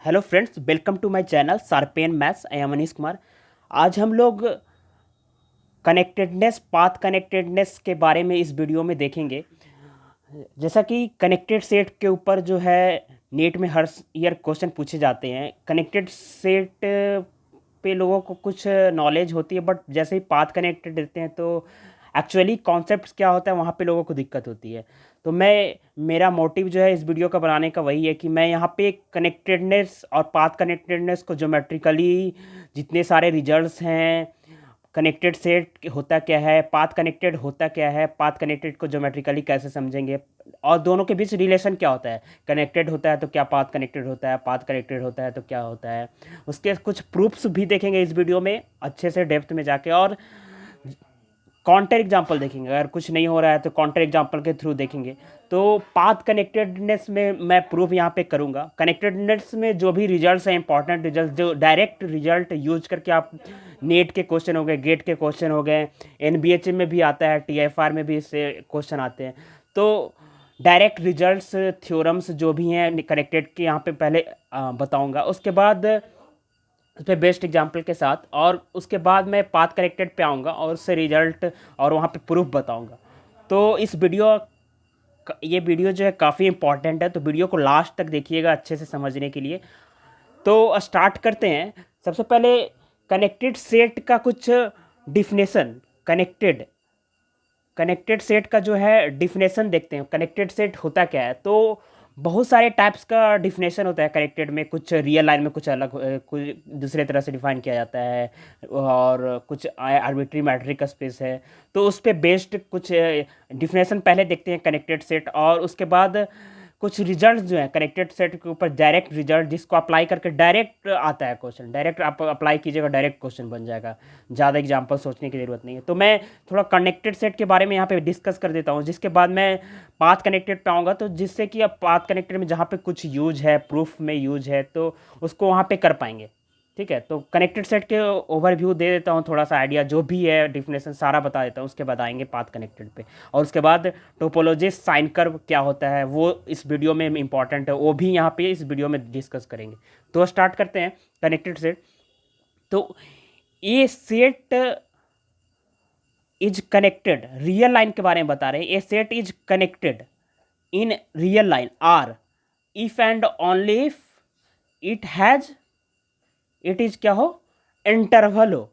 Hello friends, welcome to my channel sharpen maths. I am Manish Kumar. आज हम लोग connectedness, path connectedness के बारे में इस वीडियो में देखेंगे। जैसा कि कनेक्टेड सेट के ऊपर जो है नेट में हर ईयर क्वेश्चन पूछे जाते हैं। कनेक्टेड सेट पे लोगों को कुछ नॉलेज होती है, बट जैसे ही पाथ कनेक्टेड देते हैं तो एक्चुअली कॉन्सेप्ट्स क्या होता है वहाँ पे लोगों को दिक्कत होती है। तो मेरा मोटिव जो है इस वीडियो का बनाने का वही है कि मैं यहाँ पे कनेक्टेडनेस और पाथ कनेक्टेडनेस को ज्योमेट्रिकली जितने सारे रिजल्ट्स हैं, कनेक्टेड सेट होता क्या है, पाथ कनेक्टेड होता क्या है, पाथ कनेक्टेड को ज्योमेट्रिकली कैसे समझेंगे, और दोनों के बीच रिलेशन क्या होता है। कनेक्टेड होता है तो क्या पाथ कनेक्टेड होता है, पाथ कनेक्टेड होता है तो क्या होता है। उसके कुछ प्रूफ्स भी देखेंगे इस वीडियो में अच्छे से डेप्थ में जाके, और काउंटर एग्जाम्पल देखेंगे। अगर कुछ नहीं हो रहा है तो काउंटर एग्जाम्पल के थ्रू देखेंगे। तो पाथ कनेक्टेडनेस में मैं प्रूफ यहाँ पे करूँगा। कनेक्टेडनेस में जो भी रिजल्ट्स हैं, इंपॉर्टेंट रिजल्ट, जो डायरेक्ट रिजल्ट यूज करके आप नेट के क्वेश्चन हो गए, गेट के क्वेश्चन हो गए, एनबीएचए में भी आता है, टीएफआर में भी इससे क्वेश्चन आते हैं। तो डायरेक्ट रिजल्ट्स, थ्योरम्स जो भी हैं कनेक्टेड के यहाँ पे पहले बताऊँगा। उसके बाद उस पर बेस्ट एग्जाम्पल के साथ, और उसके बाद मैं पाथ कनेक्टेड पे आऊँगा और उससे रिजल्ट और वहाँ पे प्रूफ बताऊँगा। तो ये वीडियो जो है काफ़ी इंपॉर्टेंट है, तो वीडियो को लास्ट तक देखिएगा अच्छे से समझने के लिए। तो स्टार्ट करते हैं। सबसे पहले कनेक्टेड सेट का कुछ डिफिनेशन, कनेक्टेड कनेक्टेड सेट का जो है डिफिनेशन देखते हैं। कनेक्टेड सेट होता क्या है। तो बहुत सारे टाइप्स का डिफिनेशन होता है कनेक्टेड में। कुछ रियल लाइन में कुछ अलग, कुछ दूसरे तरह से डिफाइन किया जाता है, और कुछ आर्बिट्री मैट्रिक स्पेस है। तो उस पर बेस्ड कुछ डिफिनेशन पहले देखते हैं कनेक्टेड सेट, और उसके बाद कुछ रिजल्ट जो है कनेक्टेड सेट के ऊपर, डायरेक्ट रिजल्ट जिसको अप्लाई करके डायरेक्ट आता है क्वेश्चन। डायरेक्ट आप अप्लाई कीजिएगा, डायरेक्ट क्वेश्चन बन जाएगा, ज़्यादा एग्जाम्पल सोचने की ज़रूरत नहीं है। तो मैं थोड़ा कनेक्टेड सेट के बारे में यहाँ पे डिस्कस कर देता हूँ, जिसके बाद मैं पाथ कनेक्टेड पे आऊँगा। तो जिससे कि अब पाथ कनेक्टेड में जहाँ पे कुछ यूज है, प्रूफ में यूज है, तो उसको वहाँ पे कर पाएंगे। ठीक है। तो कनेक्टेड सेट के ओवरव्यू दे देता हूँ, थोड़ा सा आइडिया जो भी है, डिफिनेशन सारा बता देता हूँ। उसके बाद आएंगे पाथ कनेक्टेड पे, और उसके बाद टोपोलॉजी, साइन कर्व क्या होता है वो इस वीडियो में इंपॉर्टेंट है, वो भी यहाँ पे इस वीडियो में डिस्कस करेंगे। तो स्टार्ट करते हैं कनेक्टेड सेट। तो ये set is connected, real line के बारे में बता रहे हैं। A set is connected in real line R if and only if it has, it is क्या हो, इंटरवल हो।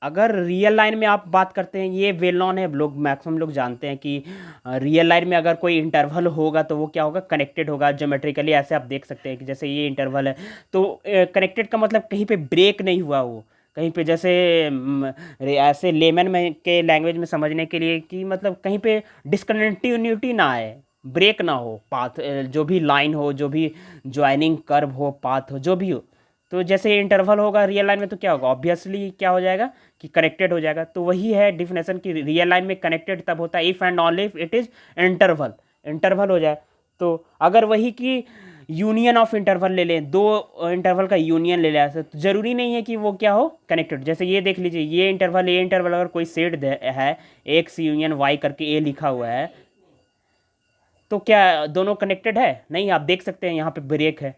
अगर रियल लाइन में आप बात करते हैं, ये वेल नॉन है, लोग मैक्सिमम लोग जानते हैं कि रियल लाइन में अगर कोई इंटरवल होगा तो वो क्या होगा, कनेक्टेड होगा ज्योमेट्रिकली। ऐसे आप देख सकते हैं कि जैसे ये इंटरवल है, तो कनेक्टेड का मतलब कहीं पे ब्रेक नहीं हुआ वो, कहीं पे जैसे ऐसे लेमन में के लैंग्वेज में समझने के लिए कि मतलब कहीं पे डिसकंटिन्यूटी ना आए, ब्रेक ना हो पाथ, जो भी लाइन हो, जो भी ज्वाइनिंग कर्व हो, पाथ हो, जो भी हो। तो जैसे इंटरवल होगा रियल लाइन में तो क्या होगा, ऑब्वियसली क्या हो जाएगा कि कनेक्टेड हो जाएगा। तो वही है डिफिनेशन की रियल लाइन में कनेक्टेड तब होता है if and only if it is interval, interval हो जाए। तो अगर वही की यूनियन ऑफ इंटरवल ले लें, दो इंटरवल का यूनियन ले लें, तो ज़रूरी नहीं है कि वो क्या हो, कनेक्टेड। जैसे ये देख लीजिए, ये इंटरवल अगर कोई सेट है, एक्स यूनियन वाई करके ए लिखा हुआ है, तो क्या दोनों कनेक्टेड है? नहीं। आप देख सकते हैं यहाँ पे ब्रेक है।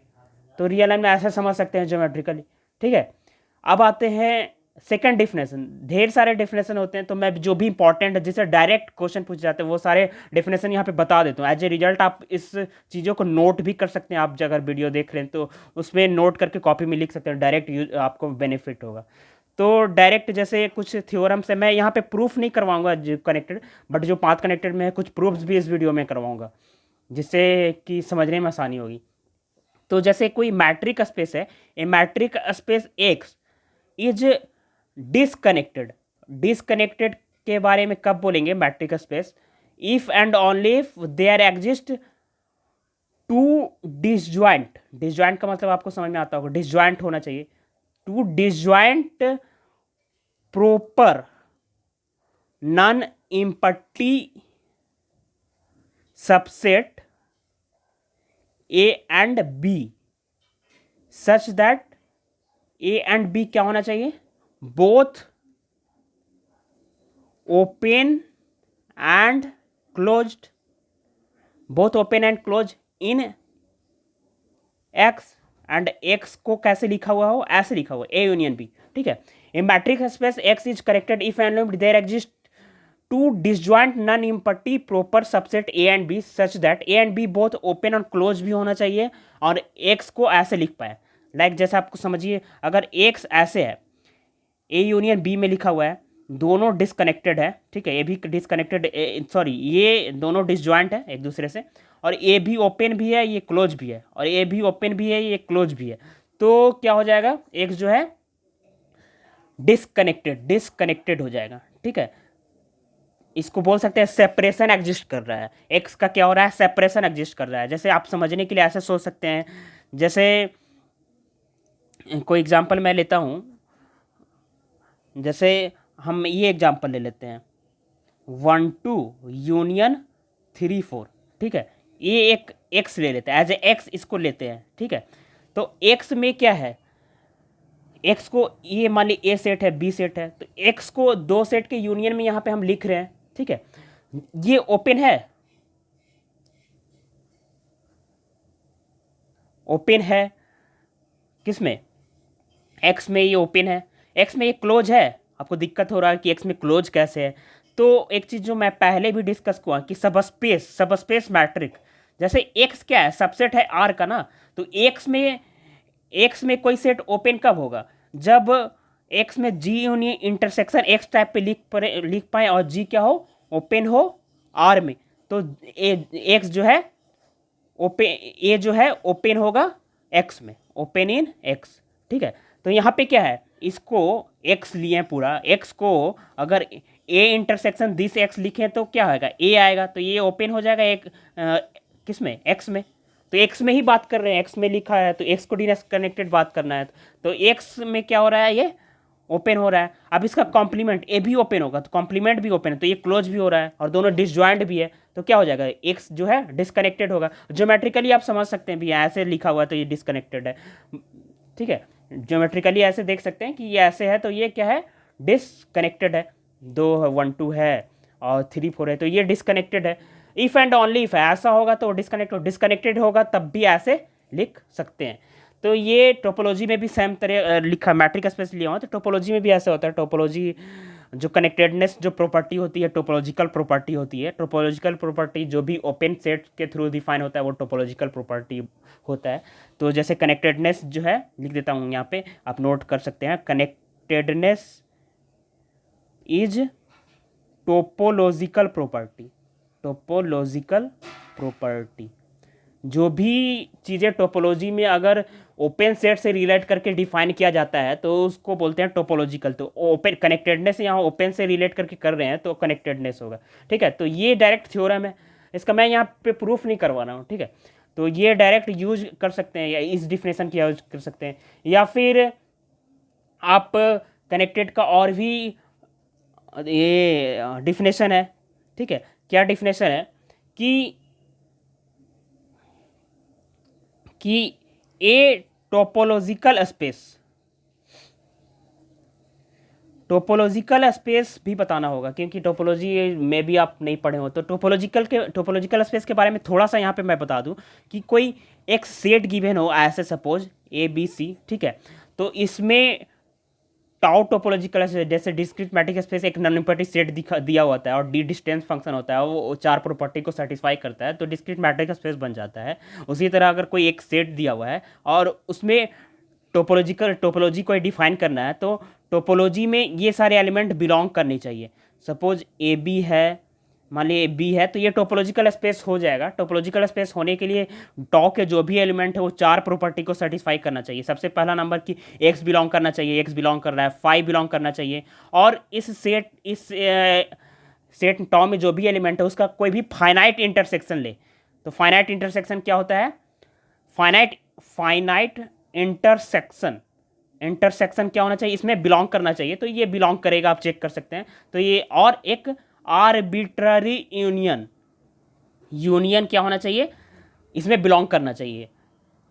तो रियल लाइन में ऐसा समझ सकते हैं ज्योमेट्रिकली। ठीक है। अब आते हैं सेकंड डिफिनेशन। ढेर सारे डिफिनेशन होते हैं, तो मैं जो भी इंपॉर्टेंट है, जिससे डायरेक्ट क्वेश्चन पूछ जाते हैं, वो सारे डिफिनेशन यहाँ पे बता देता हूँ। एज ए रिजल्ट आप इस चीज़ों को नोट भी कर सकते हैं। आप अगर वीडियो देख रहे हैं तो उसमें नोट करके कॉपी में लिख सकते हैं, डायरेक्ट यूज आपको बेनिफिट होगा। तो डायरेक्ट जैसे कुछ थ्योरम्स है, मैं यहाँ पे प्रूफ नहीं करवाऊंगा जो कनेक्टेड, बट जो पाथ कनेक्टेड में है कुछ प्रूफ्स भी इस वीडियो में करवाऊंगा, जिससे कि समझने में आसानी होगी। तो जैसे कोई मैट्रिक स्पेस है, a metric space X is disconnected. Disconnected के बारे में कब बोलेंगे metric space, if and only if there exist two disjoint. Disjoint का मतलब आपको समझ में आता होगा, डिसजॉइंट होना चाहिए। Two disjoint proper non-empty subset A and B such that A and B क्या होना चाहिए, both open and closed in X and x को कैसे लिखा हुआ हो, ऐसे लिखा हुआ ए यूनियन बी, ठीक है। A metric space X is corrected if and there exist two disjoint non empty proper subset A and B such that A and B both open और क्लोज भी होना चाहिए और एक्स को ऐसे लिख पाए। लाइक जैसे आपको समझिए, अगर एक्स ऐसे है, ए यूनियन बी में लिखा हुआ है, दोनों डिसकनेक्टेड है, ठीक है, ये भी डिसकनेक्टेड, सॉरी ये दोनों डिसजॉइंट है एक दूसरे से, और ए भी ओपन भी है, ये क्लोज भी है, और ए भी ओपन भी है, ये क्लोज भी है, तो क्या हो जाएगा, एक्स जो है डिसकनेक्टेड हो जाएगा, ठीक है। इसको बोल सकते हैं सेपरेशन एग्जिस्ट कर रहा है, एक्स का क्या हो रहा है, सेपरेशन एग्जिस्ट कर रहा है। जैसे आप समझने के लिए ऐसे सोच सकते हैं, जैसे कोई एग्जांपल मैं लेता हूँ, जैसे हम ये एग्जांपल ले लेते हैं 1 2 यूनियन 3 4, ठीक है, ये एक एक्स ले लेते हैं, एज ए एक्स इसको लेते हैं, ठीक है। तो एक्स में क्या है, एक्स को ये मान ली ए सेट है, बी सेट है, तो एक्स को दो सेट के यूनियन में यहाँ पे हम लिख रहे हैं, ठीक है। ये ओपन है, ओपन है किसमें, एक्स में ये ओपन है, एक्स में ये क्लोज है। आपको दिक्कत हो रहा है कि एक्स में क्लोज कैसे है, तो एक चीज़ जो मैं पहले भी डिस्कस हुआ कि सबस्पेस मैट्रिक, जैसे एक्स क्या है, सबसेट है आर का ना, तो एक्स में कोई सेट ओपन कब होगा, जब एक्स में जी यूनियन इंटरसेक्शन एक्स टाइप पे लिख पाए और जी क्या हो, ओपन हो आर में, तो एक्स जो है ओपन, ए जो है ओपन होगा एक्स में, ओपन इन एक्स, ठीक है। तो यहाँ पे क्या है, इसको एक्स लिए पूरा, एक्स को अगर ए इंटरसेक्शन दिस एक्स लिखें तो क्या होगा, ए आएगा, तो ये ओपन हो जाएगा एक किस में, एक्स में, तो एक्स में ही बात कर रहे हैं, एक्स में लिखा है तो एक्स को डिस्कनेक्टेड बात करना है, तो एक्स में क्या हो रहा है, ये ओपन हो रहा है। अब इसका कॉम्प्लीमेंट ए भी ओपन होगा तो कॉम्प्लीमेंट भी ओपन है, तो ये क्लोज भी हो रहा है और दोनों डिसजॉइंट भी है, तो क्या हो जाएगा, एक्स जो है डिस्कनेक्टेड होगा। ज्योमेट्रिकली आप समझ सकते हैं भी ऐसे लिखा हुआ है तो ये डिस्कनेक्टेड है, ठीक है। ज्योमेट्रिकली ऐसे देख सकते हैं कि ये ऐसे है तो ये क्या है, डिसकनेक्टेड है, 1 2 है और 3 4 है, तो ये डिसकनेक्टेड है। इफ एंड ओनली इफ ऐसा होगा तो डिस्कनेक्टेड होगा तब भी ऐसे लिख सकते हैं। तो ये टोपोलॉजी में भी सेम तरह लिखा, मैट्रिक स्पेस लिया हुआ, तो टोपोलॉजी में भी ऐसा होता है। टोपोलॉजी जो कनेक्टेडनेस जो प्रॉपर्टी होती है, टोपोलॉजिकल प्रॉपर्टी होती है, टोपोलॉजिकल प्रॉपर्टी जो भी ओपन सेट के थ्रू डिफाइन होता है वो टोपोलॉजिकल प्रॉपर्टी होता है। तो जैसे कनेक्टेडनेस जो है, लिख देता हूँ यहाँ पे, आप नोट कर सकते हैं, connectedness is topological property, topological property, जो भी चीज़ें टोपोलॉजी में अगर ओपन सेट से रिलेट करके डिफाइन किया जाता है तो उसको बोलते हैं टोपोलॉजिकल। तो ओपन कनेक्टेडनेस यहाँ ओपन से रिलेट करके कर रहे हैं तो कनेक्टेडनेस होगा, ठीक है। तो ये डायरेक्ट थ्योरम है, इसका मैं यहाँ पे प्रूफ नहीं करवा रहा हूँ, ठीक है। तो ये डायरेक्ट यूज कर सकते हैं या इस डिफिनेशन की यूज कर सकते हैं, या फिर आप कनेक्टेड का और भी ये डिफिनेशन है, ठीक है। क्या डिफिनेशन है कि ए टोपोलॉजिकल स्पेस भी बताना होगा क्योंकि टोपोलॉजी में भी आप नहीं पढ़े हो, तो टोपोलॉजिकल स्पेस के बारे में थोड़ा सा यहाँ पे मैं बता दूँ कि कोई एक सेट गिवन हो, ऐसे सपोज ए बी सी, ठीक है। तो इसमें टाउ टोपोलॉजिकल जैसे डिस्क्रीट मैट्रिक स्पेस एक नॉन इम्पटी सेट दिया होता है और डी डिस्टेंस फंक्शन होता है, वो चार प्रॉपर्टी को सेटिस्फाई करता है तो डिस्क्रीट मैट्रिक स्पेस बन जाता है। उसी तरह अगर कोई एक सेट दिया हुआ है और उसमें टोपोलॉजी को डिफाइन करना है तो टोपोलॉजी में ये सारे एलिमेंट बिलोंग करनी चाहिए। सपोज ए बी है, मान लीजिए बी है, तो ये टोपोलॉजिकल स्पेस हो जाएगा। टोपोलॉजिकल स्पेस होने के लिए टॉ के जो भी एलिमेंट है वो चार प्रॉपर्टी को सेटिस्फाई करना चाहिए। सबसे पहला नंबर कि एक्स बिलोंग करना चाहिए, एक्स बिलोंग कर रहा है, फाइव बिलोंग करना चाहिए, और इस सेट टॉ में जो भी एलिमेंट है उसका कोई भी फाइनाइट इंटरसेक्शन ले। तो फाइनाइट इंटरसेक्शन क्या होता है, फाइनाइट इंटरसेक्शन क्या होना चाहिए, इसमें बिलोंग करना चाहिए, तो ये बिलोंग करेगा, आप चेक कर सकते हैं। तो ये और एक आर्बिट्ररी यूनियन क्या होना चाहिए, इसमें बिलोंग करना चाहिए।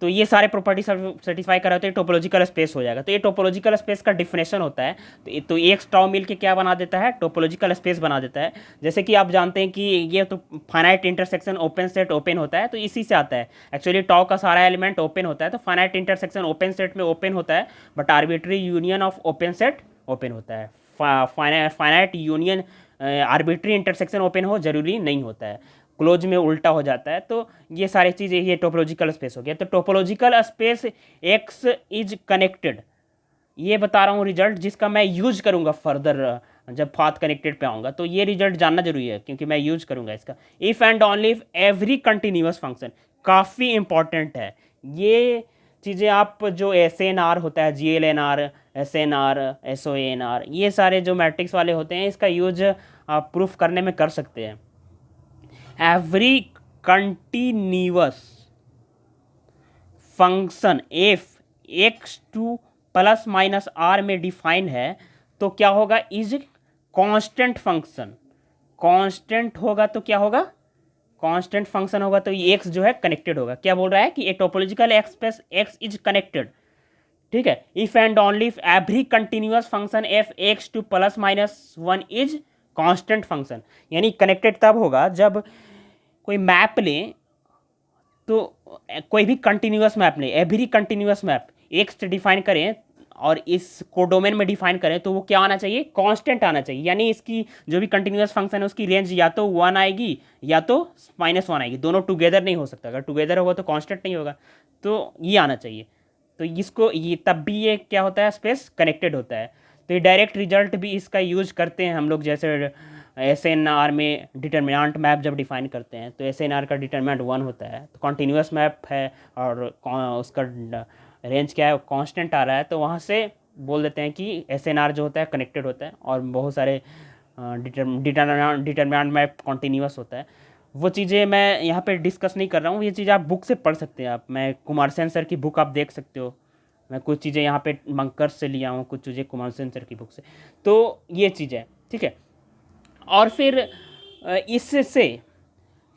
तो ये सारे प्रॉपर्टी सेटिस्फाई करा तो ये टोपोलॉजिकल स्पेस हो जाएगा। तो ये टोपोलॉजिकल स्पेस का डिफिनेशन होता है। तो एक स्ट्रॉ मिल के क्या बना देता है, टोपोलॉजिकल स्पेस बना देता है। जैसे कि आप जानते हैं कि ये तो finite intersection open set open होता है, तो इसी से आता है। एक्चुअली टॉ का सारा एलिमेंट ओपन होता है, तो फाइनाइट इंटरसेक्शन ओपन सेट में ओपन होता है, but arbitrary union of open set open होता है। Finite union arbitrary intersection open हो जरूरी नहीं होता है, क्लोज में उल्टा हो जाता है। तो ये सारी चीज़ें, ये टोपोलॉजिकल स्पेस हो गया। तो topological space X is connected, ये बता रहा हूँ रिजल्ट जिसका मैं यूज करूँगा फर्दर जब पाथ कनेक्टेड पे आऊँगा। तो ये रिजल्ट जानना जरूरी है क्योंकि मैं यूज करूँगा इसका। If and only if every continuous function, काफ़ी इंपॉर्टेंट है ये चीज़ें। आप जो एस एन आर होता है, G L N R, S N R, S O N R, ये सारे जो मैट्रिक्स वाले होते हैं इसका यूज आप प्रूफ करने में कर सकते हैं। Every continuous function F X to plus minus R में डिफाइन है तो क्या होगा, इज कांस्टेंट फंक्शन। कांस्टेंट होगा तो क्या होगा, कांस्टेंट फंक्शन होगा तो ये एक्स जो है कनेक्टेड होगा। क्या बोल रहा है कि a topological express x is connected, ठीक है। If and only if every continuous function F X to plus minus one is constant function. यानी कनेक्टेड तब होगा जब कोई मैप लें, तो कोई भी कंटिन्यूअस मैप लें, every continuous map x define करें और इस कोडोमेन में डिफाइन करें तो वो क्या आना चाहिए, कांस्टेंट आना चाहिए। यानी इसकी जो भी कंटिन्यूअस फंक्शन है उसकी रेंज या तो 1 आएगी या तो -1 आएगी, दोनों टुगेदर नहीं हो सकता। अगर टुगेदर होगा तो कांस्टेंट नहीं होगा, तो ये आना चाहिए। तो इसको ये तब भी ये क्या होता है, स्पेस कनेक्टेड होता है। तो ये डायरेक्ट रिजल्ट भी इसका यूज करते हैं हम लोग। जैसे एस एन आर में डिटर्मिनेंट मैप जब डिफाइन करते हैं तो एस एन आर का डिटर्मिनेंट 1 होता है, तो कॉन्टीन्यूअस मैप है और उसका रेंज क्या है, कांस्टेंट आ रहा है, तो वहाँ से बोल देते हैं कि एस एन आर जो होता है कनेक्टेड होता है। और बहुत सारे डिटर्मिनेंट मैप कॉन्टीन्यूअस होता है। वो चीज़ें मैं यहाँ पे डिस्कस नहीं कर रहा हूँ, ये चीज़ आप बुक से पढ़ सकते हैं। आप, मैं कुमार सेन सर की बुक आप देख सकते हो। मैं कुछ चीज़ें यहाँ पे मंकर से लिया हूँ, कुछ चीज़ें कुमार सेन सर की बुक से। तो ये चीज़ है, ठीक है। और फिर इससे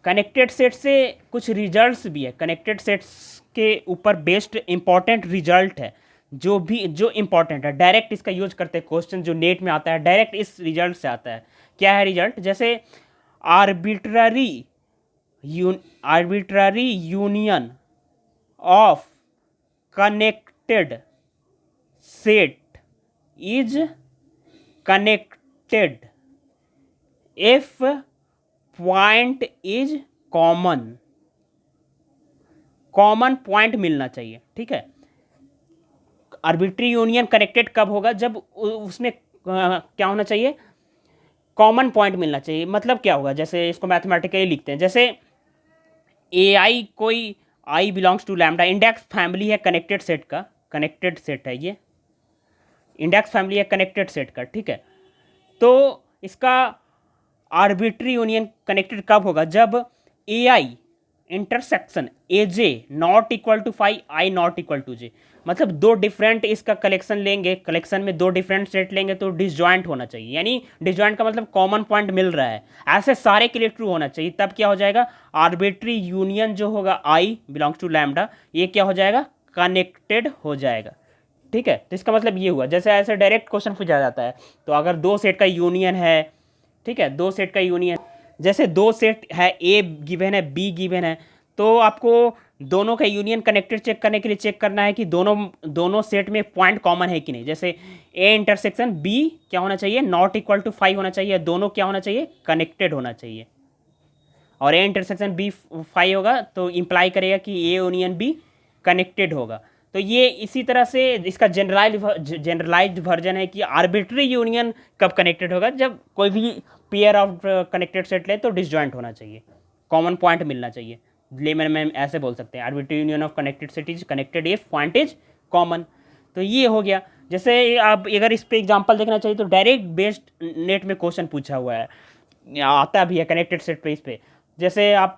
कनेक्टेड सेट से कुछ रिजल्ट्स भी है। कनेक्टेड सेट्स के ऊपर बेस्ड इंपॉर्टेंट रिजल्ट है, जो इंपॉर्टेंट है, डायरेक्ट इसका यूज करते हैं। क्वेश्चन जो नेट में आता है डायरेक्ट इस रिजल्ट से आता है। क्या है रिजल्ट, जैसे arbitrary union of connected set is connected if point is common. Common point मिलना चाहिए, ठीक है। आर्बिट्री यूनियन कनेक्टेड कब होगा, जब उसमें क्या होना चाहिए, कॉमन पॉइंट मिलना चाहिए। मतलब क्या होगा, जैसे इसको मैथमेटिकली लिखते हैं, जैसे ए आई कोई I belongs to lambda, index family है कनेक्टेड सेट का, कनेक्टेड सेट है ये, इंडेक्स फैमिली है कनेक्टेड सेट का, ठीक है। तो इसका आर्बिट्री यूनियन कनेक्टेड कब होगा, जब A I intersection A J not equal to phi I not equal to J. मतलब दो डिफरेंट इसका कलेक्शन लेंगे, कलेक्शन में दो डिफरेंट सेट लेंगे तो डिसजॉइंट होना चाहिए। यानी डिसजॉइंट का मतलब कॉमन पॉइंट मिल रहा है, ऐसे सारे के लिए ट्रू होना चाहिए। तब क्या हो जाएगा, आर्बिट्री यूनियन जो होगा आई बिलोंग्स टू लैम्डा, ये क्या हो जाएगा, कनेक्टेड हो जाएगा, ठीक है। तो इसका मतलब ये हुआ, जैसे ऐसे डायरेक्ट क्वेश्चन पूछा जाता है। तो अगर दो सेट का यूनियन है, ठीक है, दो सेट का यूनियन, जैसे दो सेट है, ए गिवन है, बी गिवन है, तो आपको दोनों का यूनियन कनेक्टेड चेक करने के लिए चेक करना है कि दोनों सेट में पॉइंट कॉमन है कि नहीं। जैसे ए इंटरसेक्शन बी क्या होना चाहिए, नॉट इक्वल टू 5 होना चाहिए, दोनों क्या होना चाहिए, कनेक्टेड होना चाहिए। और ए इंटरसेक्शन बी 5 होगा तो इंप्लाई करेगा कि ए यूनियन बी कनेक्टेड होगा। तो ये इसी तरह से इसका जनरलाइज्ड वर्जन है कि आर्बिट्री यूनियन कब कनेक्टेड होगा, जब कोई भी पेयर ऑफ कनेक्टेड सेट ले तो डिसजॉइंट होना चाहिए, कॉमन पॉइंट मिलना चाहिए। लेमन में ऐसे बोल सकते हैं, arbitrary union of connected set is connected if point is common. तो ये हो गया। जैसे आप अगर इस पे एग्जांपल देखना चाहिए तो डायरेक्ट बेस्ड नेट में क्वेश्चन पूछा हुआ है, आता भी है कनेक्टेड सेट पे। इस पे जैसे आप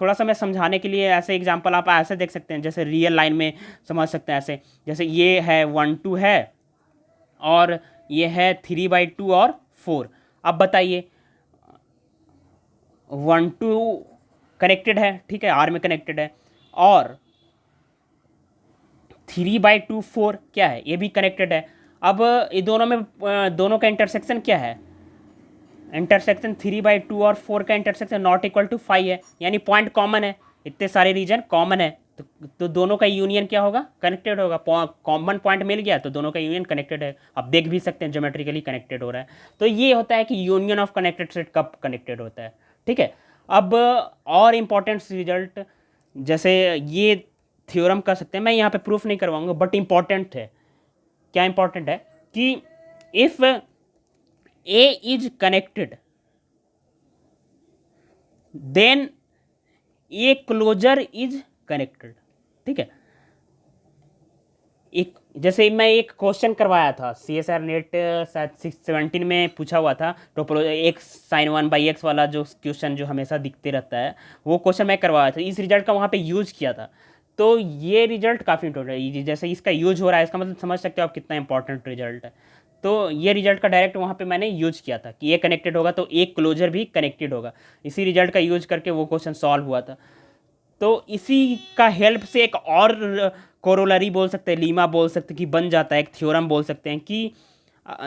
थोड़ा सा मैं समझाने के लिए ऐसे एग्जांपल आप ऐसे देख सकते हैं, जैसे रियल लाइन में समझ सकते हैं ऐसे। जैसे ये है 1 2 है और ये है 3/2 और 4। अब बताइए 1 2 कनेक्टेड है, ठीक है, आर में कनेक्टेड है, और 3/2 4 क्या है, ये भी कनेक्टेड है। अब ये दोनों में दोनों का इंटरसेक्शन क्या है, इंटरसेक्शन 3/2 और 4 का इंटरसेक्शन नॉट इक्वल टू 5 है, यानी पॉइंट कॉमन है, इतने सारे रीजन कॉमन है, तो दोनों का यूनियन क्या होगा, कनेक्टेड होगा। कॉमन पॉइंट मिल गया तो दोनों का यूनियन कनेक्टेड है। आप देख भी सकते हैं ज्योमेट्रिकली कनेक्टेड हो रहा है। तो ये होता है कि यूनियन ऑफ कनेक्टेड सेट कब कनेक्टेड होता है, ठीक है। अब और इम्पॉर्टेंट रिजल्ट, जैसे ये थ्योरम कर सकते हैं, मैं यहाँ पे प्रूफ नहीं करवाऊंगा, बट इम्पॉर्टेंट है। क्या इम्पॉर्टेंट है कि if A is connected then A closure is connected, ठीक है। एक जैसे मैं एक क्वेश्चन करवाया था CSR नेट शायद 617 में पूछा हुआ था, टोपोलॉजी एक्स साइन 1/x वाला जो क्वेश्चन जो हमेशा दिखते रहता है, वो क्वेश्चन मैं करवाया था, इस रिजल्ट का वहाँ पे यूज किया था। तो ये रिजल्ट काफ़ी इंपॉर्टेंट है, जैसे इसका यूज हो रहा है, इसका मतलब समझ सकते हो आप कितना इंपॉर्टेंट रिजल्ट है। तो ये रिजल्ट का डायरेक्ट वहाँ पे मैंने यूज किया था कि ये कनेक्टेड होगा तो एक क्लोजर भी कनेक्टेड होगा, इसी रिजल्ट का यूज करके वो क्वेश्चन सॉल्व हुआ था। तो इसी का हेल्प से एक और कोरोलरी बोल सकते हैं, लीमा बोल सकते हैं कि बन जाता है, एक थ्योरम बोल सकते हैं कि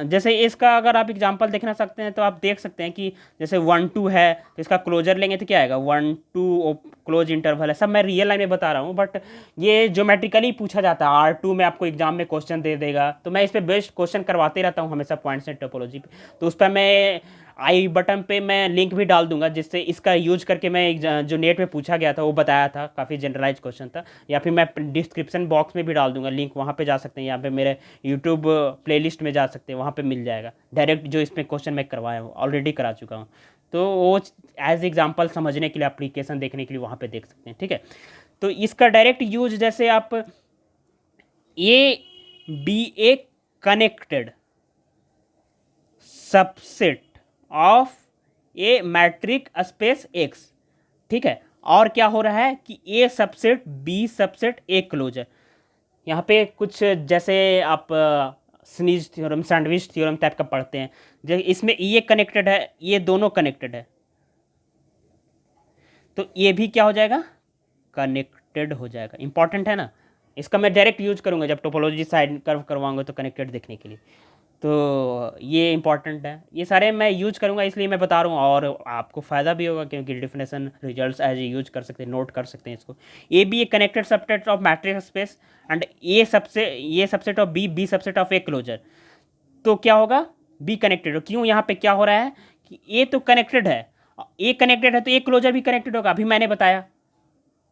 जैसे इसका अगर आप एग्जांपल देखना सकते हैं तो आप देख सकते हैं कि जैसे 1 2 है तो इसका क्लोजर लेंगे तो क्या आएगा, 1 2 क्लोज इंटरवल है। सब मैं रियल लाइन में बता रहा हूँ, बट ये ज्योमेट्रिकली पूछा जाता है, R2 में आपको एग्जाम में क्वेश्चन दे देगा, तो मैं इस पर बेस्ट क्वेश्चन करवाते रहता हूँ हमेशा पॉइंट्स एंड टोपोलॉजी पे। तो उस पर मैं आई बटन पे मैं लिंक भी डाल दूंगा, जिससे इसका यूज करके मैं जो नेट में पूछा गया था वो बताया था, काफ़ी जनरलाइज क्वेश्चन था, या फिर मैं डिस्क्रिप्शन बॉक्स में भी डाल दूंगा लिंक, वहाँ पे जा सकते हैं, यहाँ पे मेरे यूट्यूब प्लेलिस्ट में जा सकते हैं, वहाँ पे मिल जाएगा डायरेक्ट जो इसमें क्वेश्चन मैं करवाया हूँ, ऑलरेडी करा चुका हूँ। तो वो एज एग्जाम्पल समझने के लिए, एप्लीकेशन देखने के लिए वहाँ पर देख सकते हैं, ठीक है। तो इसका डायरेक्ट यूज जैसे आप A B A connected subset of A metric space X, ठीक है, और क्या हो रहा है कि A subset B subset A closure. यहाँ पे कुछ जैसे आप squeeze theorem, sandwich theorem type का पढ़ते हैं, जैसे इसमें ये कनेक्टेड है, ये दोनों कनेक्टेड है, तो ये भी क्या हो जाएगा, कनेक्टेड हो जाएगा। इंपॉर्टेंट है ना, इसका मैं डायरेक्ट यूज करूँगा जब टोपोलॉजी साइड कर्व करवाऊंगा तो कनेक्टेड देखने के लिए। तो ये इंपॉर्टेंट है, ये सारे मैं यूज करूँगा इसलिए मैं बता रहा हूँ, और आपको फ़ायदा भी होगा क्योंकि डेफिनेशन रिजल्ट्स एज यूज कर सकते हैं, नोट कर सकते हैं इसको। A B A connected subset of matrix space and ये subset of B subset of A closure. तो क्या होगा, बी कनेक्टेड हो, क्यों, यहाँ पे क्या हो रहा है कि ए तो कनेक्टेड है, ए कनेक्टेड है तो ए क्लोजर भी कनेक्टेड होगा, अभी मैंने बताया,